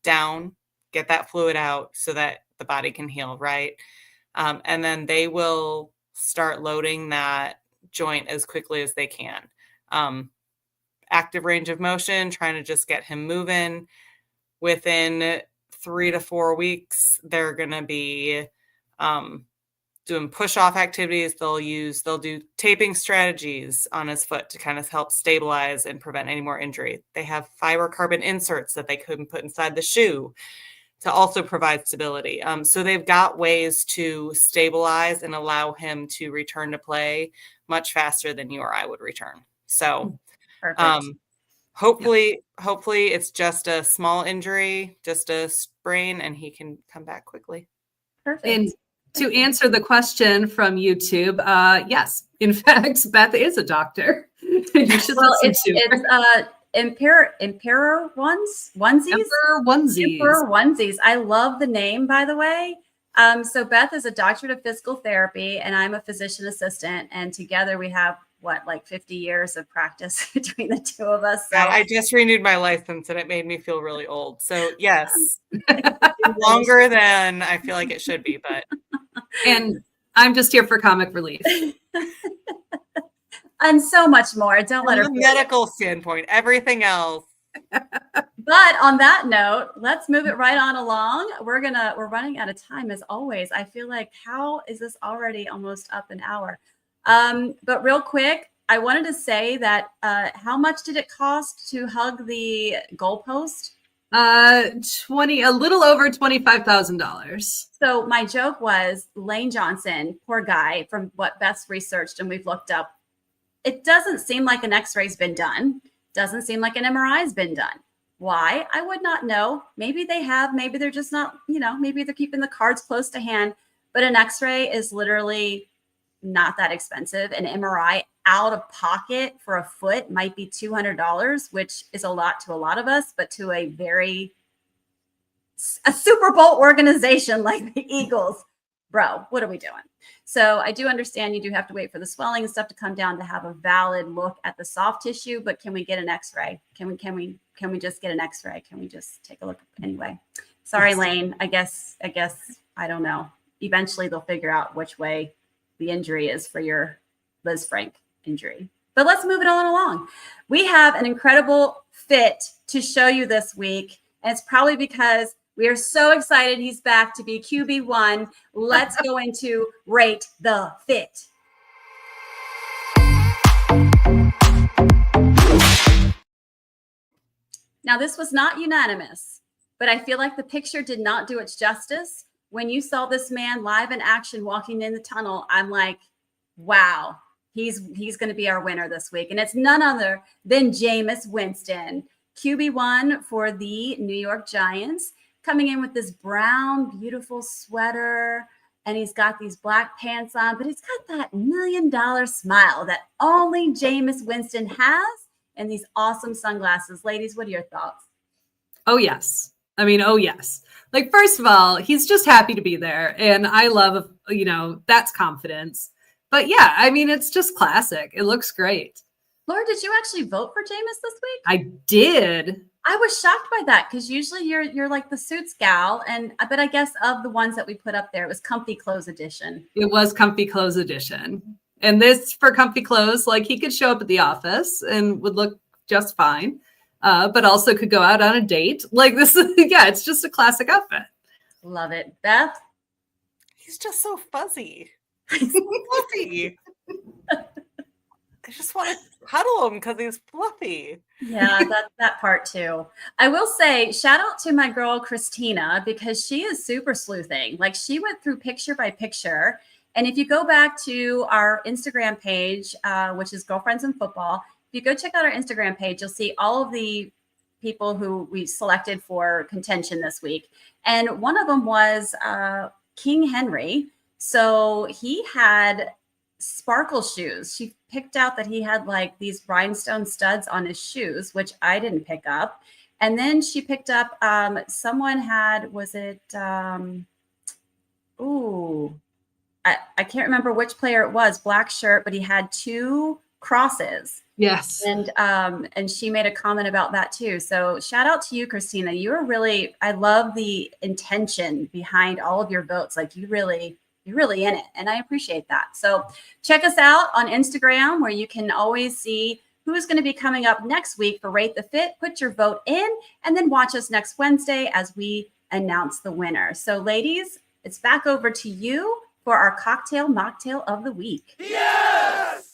down, get that fluid out so that the body can heal, right? And then they will start loading that joint as quickly as they can. Active range of motion, trying to just get him moving. Within 3 to 4 weeks, they're going to be doing push-off activities. They'll do taping strategies on his foot to kind of help stabilize and prevent any more injury. They have fibercarbon inserts that they couldn't put inside the shoe to also provide stability. So they've got ways to stabilize and allow him to return to play much faster than you or I would return. So hopefully it's just a small injury, just a sprain, and he can come back quickly. Perfect. And to answer the question from YouTube, yes, in fact, Beth is a doctor. You should listen to her. Emperor onesies. I love the name, by the way. So Beth is a doctorate of physical therapy, and I'm a physician assistant. And together we have 50 years of practice between the two of us. So. Yeah, I just renewed my license, and it made me feel really old. So yes, longer than I feel like it should be, but. And I'm just here for comic relief. And so much more. Don't let her. From a medical standpoint, everything else. But on that note, let's move it right on along. We're running out of time as always. I feel like, how is this already almost up an hour? But real quick, I wanted to say that how much did it cost to hug the goalpost? A little over $25,000. So my joke was Lane Johnson, poor guy, from what Beth's researched and we've looked up. It doesn't seem like an x-ray's been done. Doesn't seem like an MRI's been done. Why? I would not know. Maybe they have, maybe they're just not, maybe they're keeping the cards close to hand, but an x-ray is literally not that expensive. An MRI out of pocket for a foot might be $200, which is a lot to a lot of us, but to a Super Bowl organization like the Eagles, bro, what are we doing? So I do understand you do have to wait for the swelling and stuff to come down to have a valid look at the soft tissue, but can we get an x-ray? Can we just get an x-ray? Can we just take a look anyway? Sorry, Lane. I guess, I don't know. Eventually they'll figure out which way the injury is for your Liz Frank injury. But let's move it on along. We have an incredible fit to show you this week. And it's probably because we are so excited he's back to be QB1. Let's go into Rate the Fit. Now, this was not unanimous, but I feel like the picture did not do its justice. When you saw this man live in action walking in the tunnel, I'm like, wow, he's going to be our winner this week. And it's none other than Jameis Winston, QB1 for the New York Giants, coming in with this brown, beautiful sweater. And he's got these black pants on, but he's got that $1 million smile that only Jameis Winston has, and these awesome sunglasses. Ladies, what are your thoughts? Oh, yes. I mean, oh, yes. Like, first of all, he's just happy to be there. And I love, that's confidence. But yeah, I mean, it's just classic. It looks great. Laura, did you actually vote for Jameis this week? I did. I was shocked by that because usually you're like the suits gal. But I guess of the ones that we put up there, it was comfy clothes edition. It was comfy clothes edition. And this for comfy clothes, like he could show up at the office and would look just fine. But also could go out on a date. Like this is, yeah, it's just a classic outfit. Love it. Beth? He's just so fuzzy. He's so fluffy. I just want to cuddle him because he's fluffy. Yeah, that part too. I will say, shout out to my girl, Christina, because she is super sleuthing. Like she went through picture by picture. And if you go back to our Instagram page, which is Girlfriends in Football, if you go check out our Instagram page, you'll see all of the people who we selected for contention this week. And one of them was King Henry. So he had sparkle shoes. She picked out that he had like these rhinestone studs on his shoes, which I didn't pick up. And then she picked up, someone had, was it, I can't remember which player it was, black shirt, but he had 2 crosses. Yes. And she made a comment about that too. So shout out to you, Christina. You're really, I love the intention behind all of your votes. Like you're really in it. And I appreciate that. So check us out on Instagram where you can always see who's going to be coming up next week for Rate the Fit. Put your vote in and then watch us next Wednesday as we announce the winner. So ladies, it's back over to you for our cocktail mocktail of the week. Yes!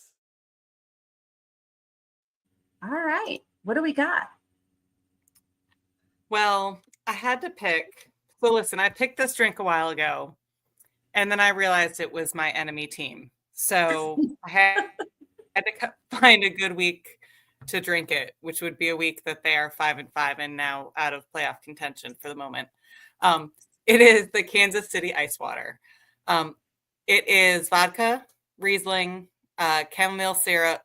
All right. What do we got? Well, I had to pick. So listen, I picked this drink a while ago, and then I realized it was my enemy team. So I had to find a good week to drink it, which would be a week that they are 5-5 and now out of playoff contention for the moment. It is the Kansas City Ice Water. It is vodka, Riesling, chamomile syrup,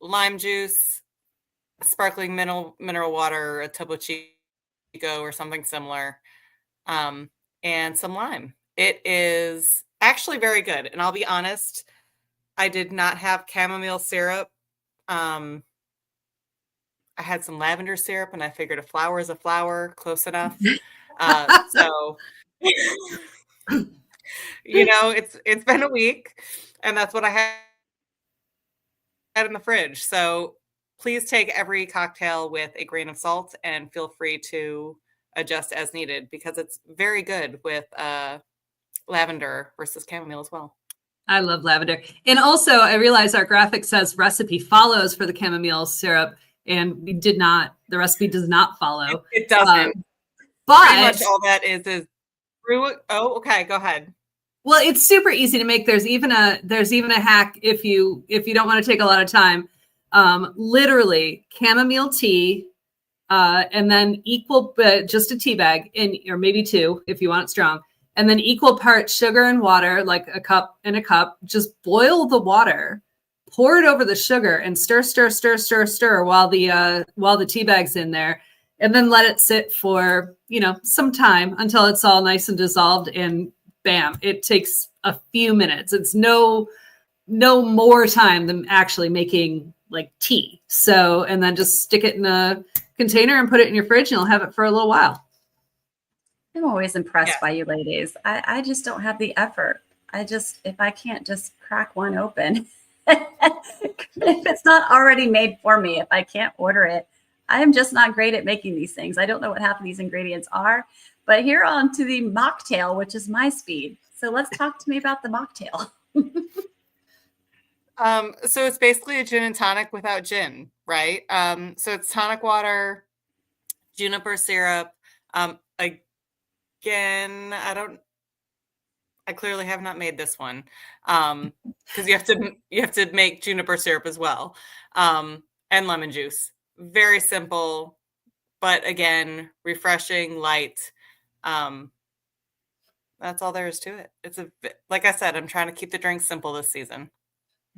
lime juice, sparkling mineral water, a Topo Chico or something similar, and some lime. It is actually very good. And I'll be honest, I did not have chamomile syrup. I had some lavender syrup and I figured a flower is a flower, close enough. So, it's been a week and that's what I had in the fridge. So please take every cocktail with a grain of salt and feel free to adjust as needed because it's very good with lavender versus chamomile as well. I love lavender. And also I realize our graphic says recipe follows for the chamomile syrup. and the recipe does not follow. It doesn't. But pretty much all that is brew it. Oh, okay. Go ahead. Well, it's super easy to make. There's even a hack if you don't want to take a lot of time. Literally chamomile tea, and then equal, just a tea bag or maybe two if you want it strong, and then equal parts sugar and water, like a cup and a cup. Just boil the water, pour it over the sugar, and stir while the tea bag's in there, and then let it sit for some time until it's all nice and dissolved, and bam, it takes a few minutes. It's no more time than actually making like tea. So, and then just stick it in a container and put it in your fridge, and you'll have it for a little while. I'm always impressed by you ladies. I just don't have the effort. If I can't just crack one open, if it's not already made for me, if I can't order it, I am just not great at making these things. I don't know what half of these ingredients are. But here on to the mocktail, which is my speed. So let's talk to me about the mocktail. So it's basically a gin and tonic without gin, right? So it's tonic water, juniper syrup. Again, I clearly have not made this one because you have to make juniper syrup as well, and lemon juice. Very simple, but again, refreshing, light. That's all there is to it. Like I said, I'm trying to keep the drink simple this season.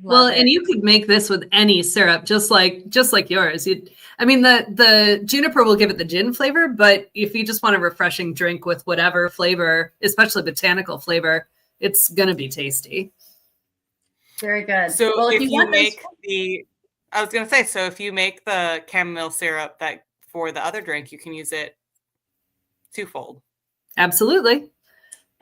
And you could make this with any syrup, just like yours. The juniper will give it the gin flavor, but if you just want a refreshing drink with whatever flavor, especially botanical flavor, it's gonna be tasty. Very good. So if you make if you make the chamomile syrup that for the other drink, you can use it twofold. Absolutely.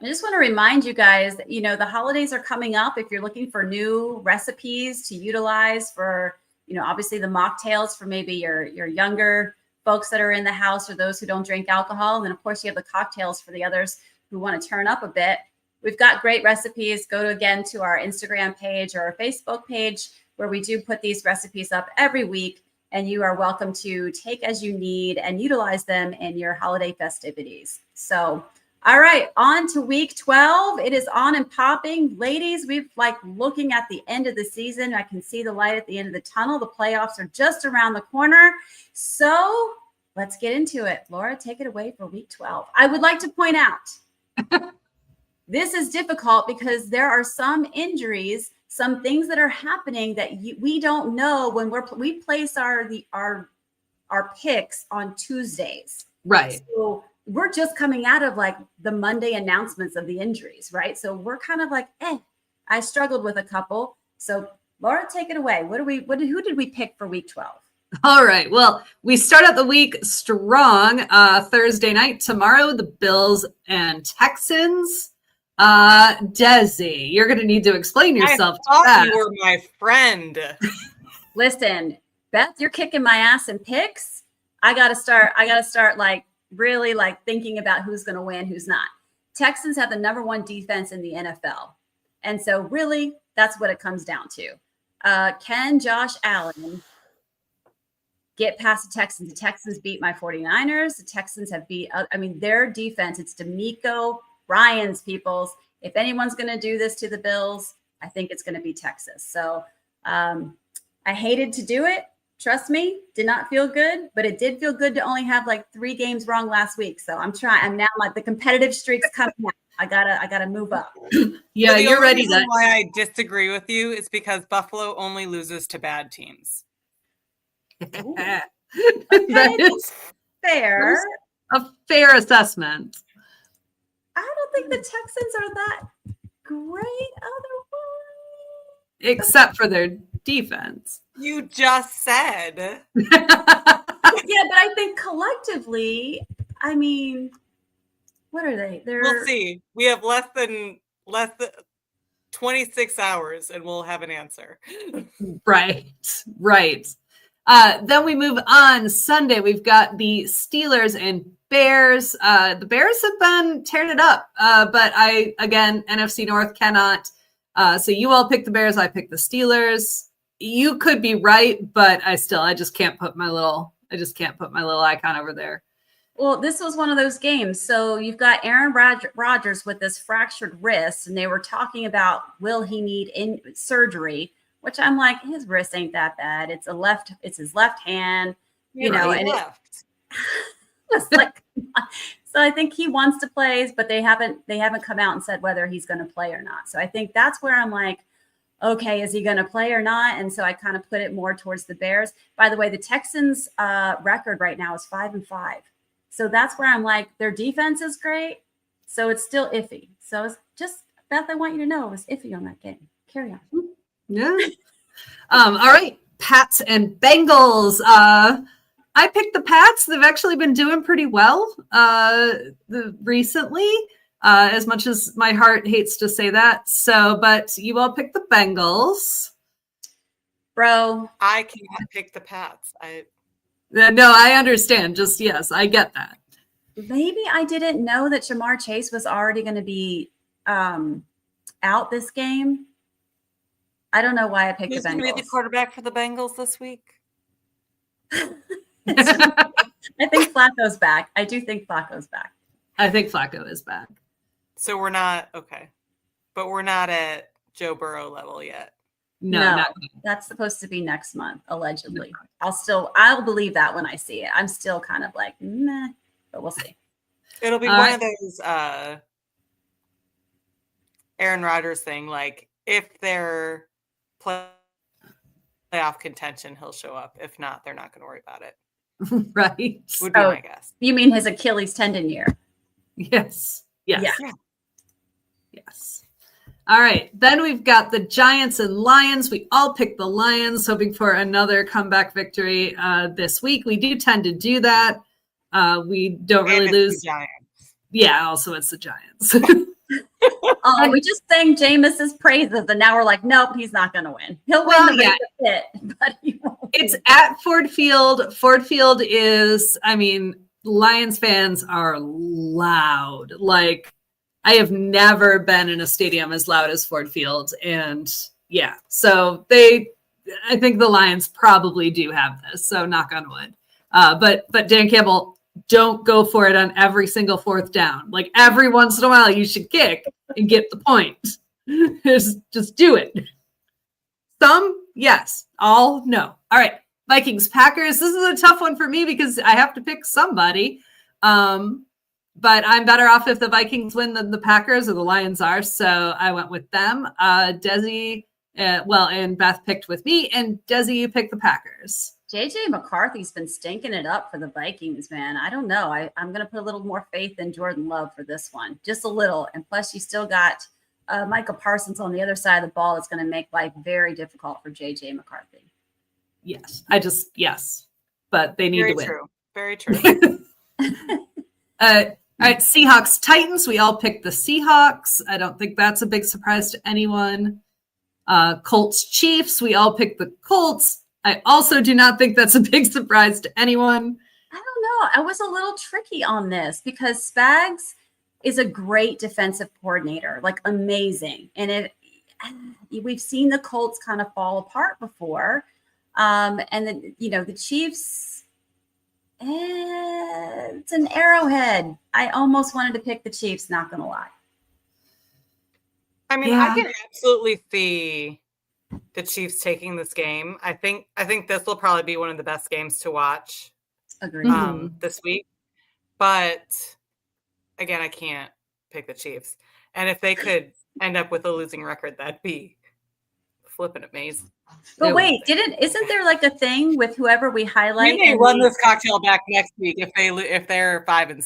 I just want to remind you guys, the holidays are coming up. If you're looking for new recipes to utilize for, obviously the mocktails for maybe your younger folks that are in the house or those who don't drink alcohol. And then of course you have the cocktails for the others who want to turn up a bit. We've got great recipes. Go to our Instagram page or our Facebook page where we do put these recipes up every week. And you are welcome to take as you need and utilize them in your holiday festivities. So, all right, on to week 12. It is on and popping. Ladies, we've looking at the end of the season. I can see the light at the end of the tunnel. The playoffs are just around the corner. So let's get into it. Laura, take it away for week 12. I would like to point out, this is difficult because there are some injuries, some things that are happening that we don't know when we place our picks on Tuesdays. Right. So we're just coming out of the Monday announcements of the injuries, right? So we're kind of I struggled with a couple. So Laura, take it away. Who did we pick for week 12? All right. Well, we start out the week strong. Thursday night tomorrow, the Bills and Texans. Desi, you're going to need to explain yourself. I thought you were my friend. Listen, Beth, you're kicking my ass in picks. I got to start really thinking about who's going to win, who's not. Texans have the number one defense in the NFL. And so really that's what it comes down to. Can Josh Allen get past the Texans? The Texans beat my 49ers. The Texans have beat, their defense, it's D'Amico Ryans, peoples. If anyone's going to do this to the Bills, I think it's going to be Texas. So I hated to do it. Trust me, did not feel good, but it did feel good to only have 3 games wrong last week. So I'm trying. I'm now the competitive streak's coming out. I gotta move up. Yeah, you're ready. The reason why I disagree with you is because Buffalo only loses to bad teams. That is fair. A fair assessment. I don't think the Texans are that great otherwise. Except for their defense. You just said. Yeah, but I think collectively, what are they? We'll see. We have less than 26 hours and we'll have an answer. Right. Then we move on. Sunday, we've got the Steelers and Bears. The Bears have been tearing it up, but NFC North cannot. So you all pick the Bears, I pick the Steelers. you could be right, but I just can't put my little icon over there. Well, this was one of those games. So you've got Aaron Rodgers with this fractured wrist, and they were talking about, will he need surgery? Which I'm like, his wrist ain't that bad. It's his left hand, you know, and it's like, so I think he wants to play, but they haven't come out and said whether he's going to play or not. So I think that's where I'm like, okay, is he going to play or not? And so I kind of put it more towards the Bears. By the way, the Texans record right now is 5-5. So that's where I'm like, their defense is great. So it's still iffy. So it's just, Beth, I want you to know it was iffy on that game. Carry on. Yeah. All right. Pats and Bengals. I picked the Pats. They've actually been doing pretty well recently, as much as my heart hates to say that. So, but you all picked the Bengals. Bro. I cannot pick the Pats. No, I understand. Just, yes, I get that. Maybe I didn't know that Jamar Chase was already going to be out this game. I don't know why I picked the Bengals. Who's going to be the quarterback for the Bengals this week? I think Flacco's back. I do think Flacco's back. I think Flacco is back. So we're not, okay. But we're not at Joe Burrow level yet. No, that's supposed to be next month, allegedly. I'll believe that when I see it. I'm still kind of like, meh, but we'll see. It'll be one of those Aaron Rodgers thing. Like, if they're playoff contention, he'll show up. If not, they're not going to worry about it. Right. Would be my guess. You mean his Achilles tendon year? Yes. Yes. Yeah. Yes. All right. Then we've got the Giants and Lions. We all picked the Lions, hoping for another comeback victory this week. We do tend to do that. We don't really lose. Giants. Yeah. Also, it's the Giants. We just sang Jameis's praises, and now we're like, nope, he's not going to win. He'll win the pit, but he won't. It's at Ford Field. Ford Field is, I mean, Lions fans are loud. Like, I have never been in a stadium as loud as Ford Field. And yeah, so I think the Lions probably do have this. So knock on wood. But Dan Campbell, don't go for it on every single fourth down. Like, every once in a while you should kick and get the point. just do it. Some, yes. All, no. All right. Vikings, Packers. This is a tough one for me because I have to pick somebody. But I'm better off if the Vikings win than the Packers or the Lions are. So I went with them. Desi, and Beth picked with me. And Desi, you picked the Packers. JJ McCarthy's been stinking it up for the Vikings, man. I don't know. I'm going to put a little more faith in Jordan Love for this one. Just a little. And plus, you still got Micah Parsons on the other side of the ball. It's going to make life very difficult for JJ McCarthy. Yes. Yes. But they need to win. True. Very true. All right, Seahawks, Titans. We all picked the Seahawks. I don't think that's a big surprise to anyone. Colts, Chiefs. We all picked the Colts. I also do not think that's a big surprise to anyone. I don't know. I was a little tricky on this because Spags is a great defensive coordinator, like amazing. And we've seen the Colts kind of fall apart before. And then, the Chiefs, it's an Arrowhead. I almost wanted to pick the Chiefs, not going to lie. I mean, I can absolutely see the Chiefs taking this game. I think this will probably be one of the best games to watch. Agreed. This week. But again, I can't pick the Chiefs. And if they could end up with a losing record, that'd be flipping amazing. But wait, isn't there like a thing with whoever we highlight? We may run this cocktail back next week if they're 5-6.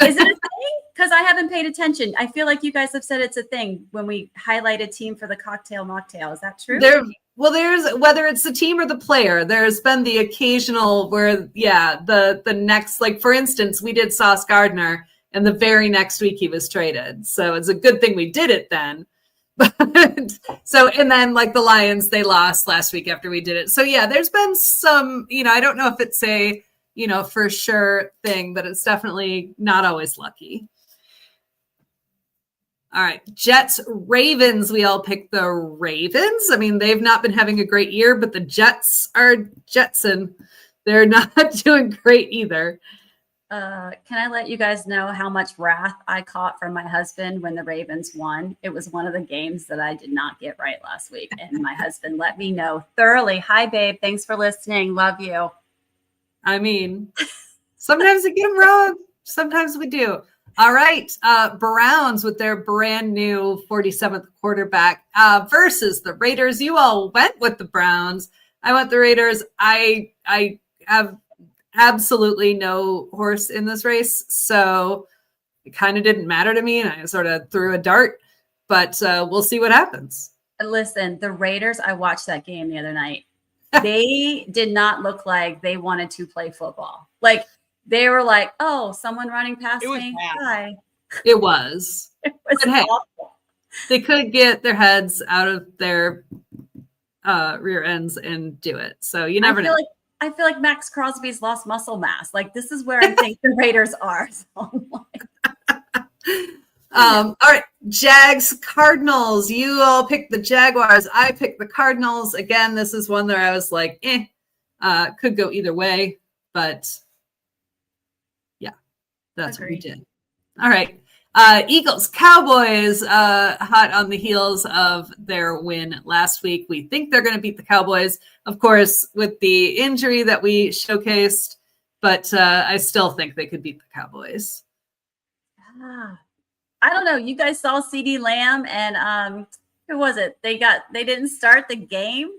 Is it a thing? Because I haven't paid attention. I feel like you guys have said it's a thing when we highlight a team for the cocktail mocktail. Is that true? There's whether it's the team or the player, there's been the occasional where, the next, like for instance, we did Sauce Gardner and the very next week he was traded. So it's a good thing we did it then. And then like the Lions, they lost last week after we did it. So yeah, there's been some, I don't know if it's a, for sure thing, but it's definitely not always lucky. All right. Jets, Ravens. We all picked the Ravens. I mean, they've not been having a great year, but the Jets are Jetson. They're not doing great either. Can I let you guys know how much wrath I caught from my husband when the Ravens won? It was one of the games that I did not get right last week. And my husband let me know thoroughly. Hi, babe. Thanks for listening. Love you. I mean, sometimes we get them wrong. Sometimes we do. All right. Browns with their brand new 47th quarterback versus the Raiders. You all went with the Browns. I went the Raiders. I have absolutely no horse in this race, so it kind of didn't matter to me, and I sort of threw a dart, but we'll see what happens. Listen, the Raiders, I watched that game the other night. They did not look like they wanted to play football. Like, they were like, oh, someone running past me. Hi. It was. It was awful. They could get their heads out of their rear ends and do it. So you never know. I feel like Max Crosby's lost muscle mass. Like, this is where I think the Raiders are. So all right, Jags, Cardinals. You all picked the Jaguars. I picked the Cardinals. Again, this is one that I was like, could go either way, but yeah, that's what we did. All right. Eagles, Cowboys, hot on the heels of their win last week. We think they're going to beat the Cowboys, of course, with the injury that we showcased, but I still think they could beat the Cowboys. I don't know. You guys saw CD Lamb and who was it? They didn't start the game.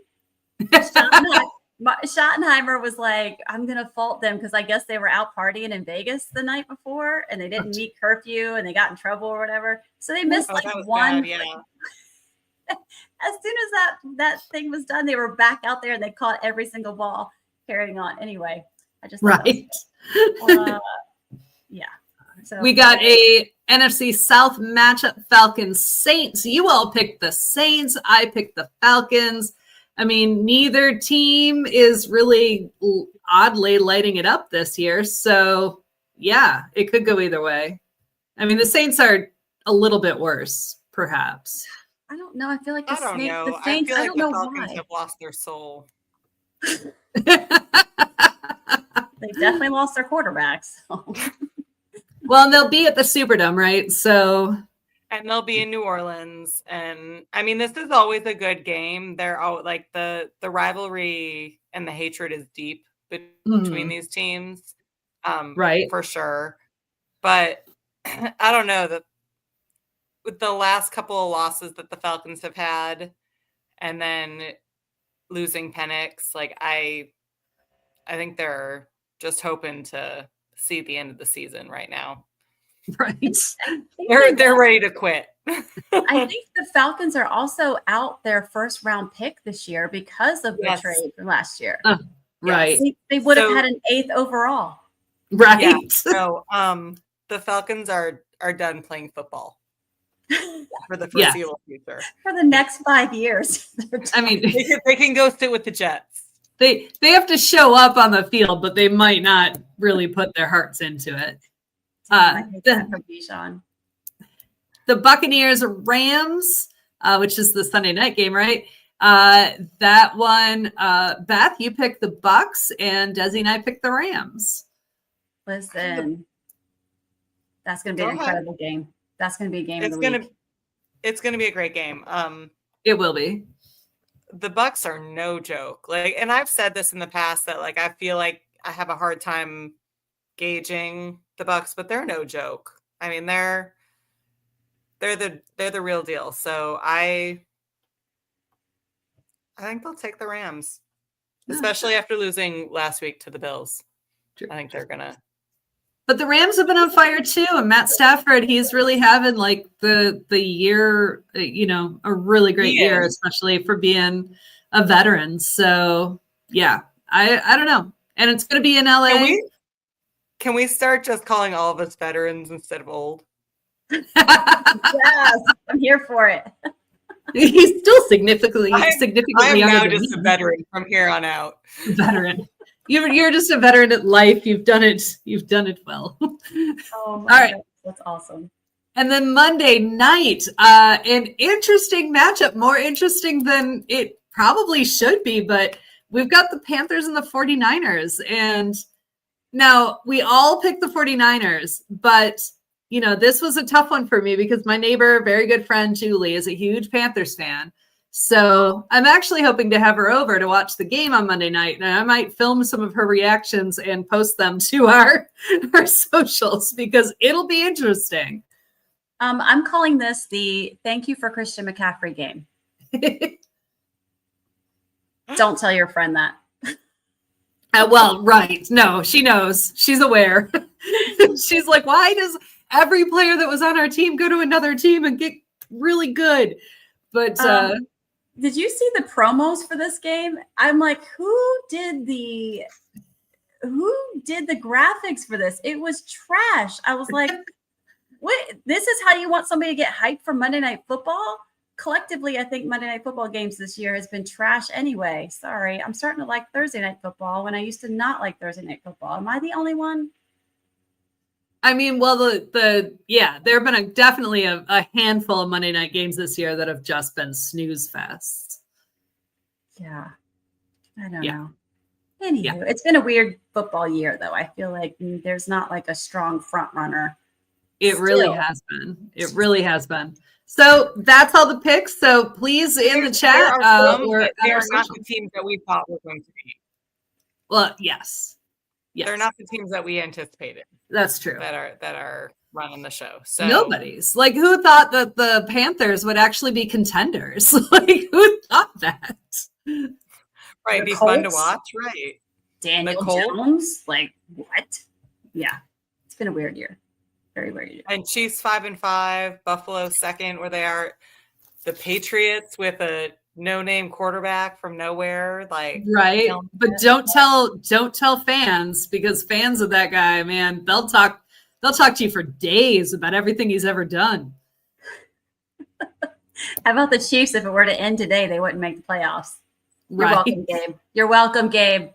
Schottenheimer was like, I'm going to fault them because I guess they were out partying in Vegas the night before and they didn't meet curfew and they got in trouble or whatever. So they missed one. Bad, yeah. As soon as that thing was done, they were back out there and they caught every single ball carrying on. Anyway, I just right. Yeah. So we got a NFC South matchup, Falcons Saints. You all picked the Saints. I picked the Falcons. I mean, neither team is really oddly lighting it up this year. So, yeah, it could go either way. I mean, the Saints are a little bit worse, perhaps. I don't know. I feel like the Saints, I don't know why. Falcons have lost their soul. They definitely lost their quarterbacks. So. Well, and they'll be at the Superdome, right? So... And they'll be in New Orleans. And I mean, this is always a good game. They're all like the rivalry and the hatred is deep between these teams. Right. For sure. But I don't know that with the last couple of losses that the Falcons have had and then losing Penix, like I think they're just hoping to see the end of the season right now. Right. They're ready to quit. I think the Falcons are also out their first round pick this year because of the trade from last year. Right. They would have had an 8th overall. Right. Yeah. So the Falcons are done playing football for the foreseeable future. For the next 5 years. I mean, they can go sit with the Jets. They have to show up on the field, but they might not really put their hearts into it. The Buccaneers Rams, which is the Sunday night game, right? That one, Beth, you picked the Bucs, and Desi and I picked the Rams. Listen, that's going to be an incredible game. That's going to be a game of the week. It's going to be a great game. It will be. The Bucs are no joke. Like, and I've said this in the past that like I feel like I have a hard time gauging the Bucs, but they're no joke. I mean, they're the real deal. So I think they'll take the Rams, especially after losing last week to the Bills. True. I think they're gonna. But the Rams have been on fire too, and Matt Stafford, he's really having like the year, a really great year, especially for being a veteran. So yeah, I don't know, and it's going to be in LA. Can we start just calling all of us veterans instead of old? Yes, I'm here for it. He's still significantly I'm younger now than just me. A veteran from here on out. Veteran. You're just a veteran at life. You've done it. You've done it well. Oh, all right. God, that's awesome. And then Monday night, an interesting matchup, more interesting than it probably should be, but we've got the Panthers and the 49ers. And now we all picked the 49ers, but this was a tough one for me because my neighbor, very good friend, Julie, is a huge Panthers fan. So I'm actually hoping to have her over to watch the game on Monday night. And I might film some of her reactions and post them to our socials because it'll be interesting. I'm calling this the thank you for Christian McCaffrey game. Don't tell your friend that. Well, right. No, she knows. She's aware. She's like, why does every player that was on our team go to another team and get really good? But did you see the promos for this game? I'm like, who did the graphics for this? It was trash. I was like, what? This is how you want somebody to get hyped for Monday Night Football? Collectively, I think Monday Night Football games this year has been trash anyway. Sorry. I'm starting to like Thursday Night Football when I used to not like Thursday Night Football. Am I the only one? I mean, well, there have been definitely a handful of Monday night games this year that have just been snooze fests. Yeah. I don't know. Anywho, It's been a weird football year, though. I feel like there's not like a strong front runner. It really has been. It really has been. So that's all the picks. So please in the chat. They are not the teams that we thought were going to be. Well, yes. They're not the teams that we anticipated. That's true. That are running the show. So nobody's like, who thought that the Panthers would actually be contenders? Like, who thought that? Right, it'd be fun to watch. Right, Daniel Jones. Like what? Yeah, it's been a weird year. Very weird year. And Chiefs 5-5, Buffalo second, where they are. The Patriots with a no-name quarterback from nowhere, like right. But don't tell fans, because fans of that guy, man, they'll talk to you for days about everything he's ever done. How about the Chiefs? If it were to end today, they wouldn't make the playoffs. You're right. welcome, Gabe. You're welcome, Gabe.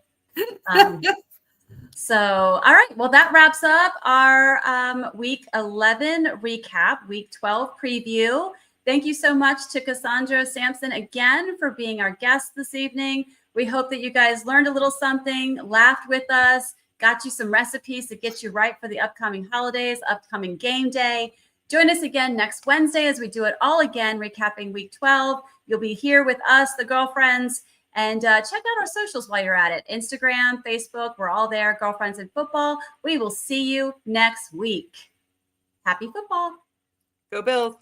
So, all right. Well, that wraps up our week 11 recap, week 12 preview. Thank you so much to Cassandra Sampson again for being our guest this evening. We hope that you guys learned a little something, laughed with us, got you some recipes to get you right for the upcoming holidays, upcoming game day. Join us again next Wednesday as we do it all again, recapping week 12. You'll be here with us, the girlfriends. And check out our socials while you're at it. Instagram, Facebook, we're all there. Girlfriends in Football. We will see you next week. Happy football. Go Bills.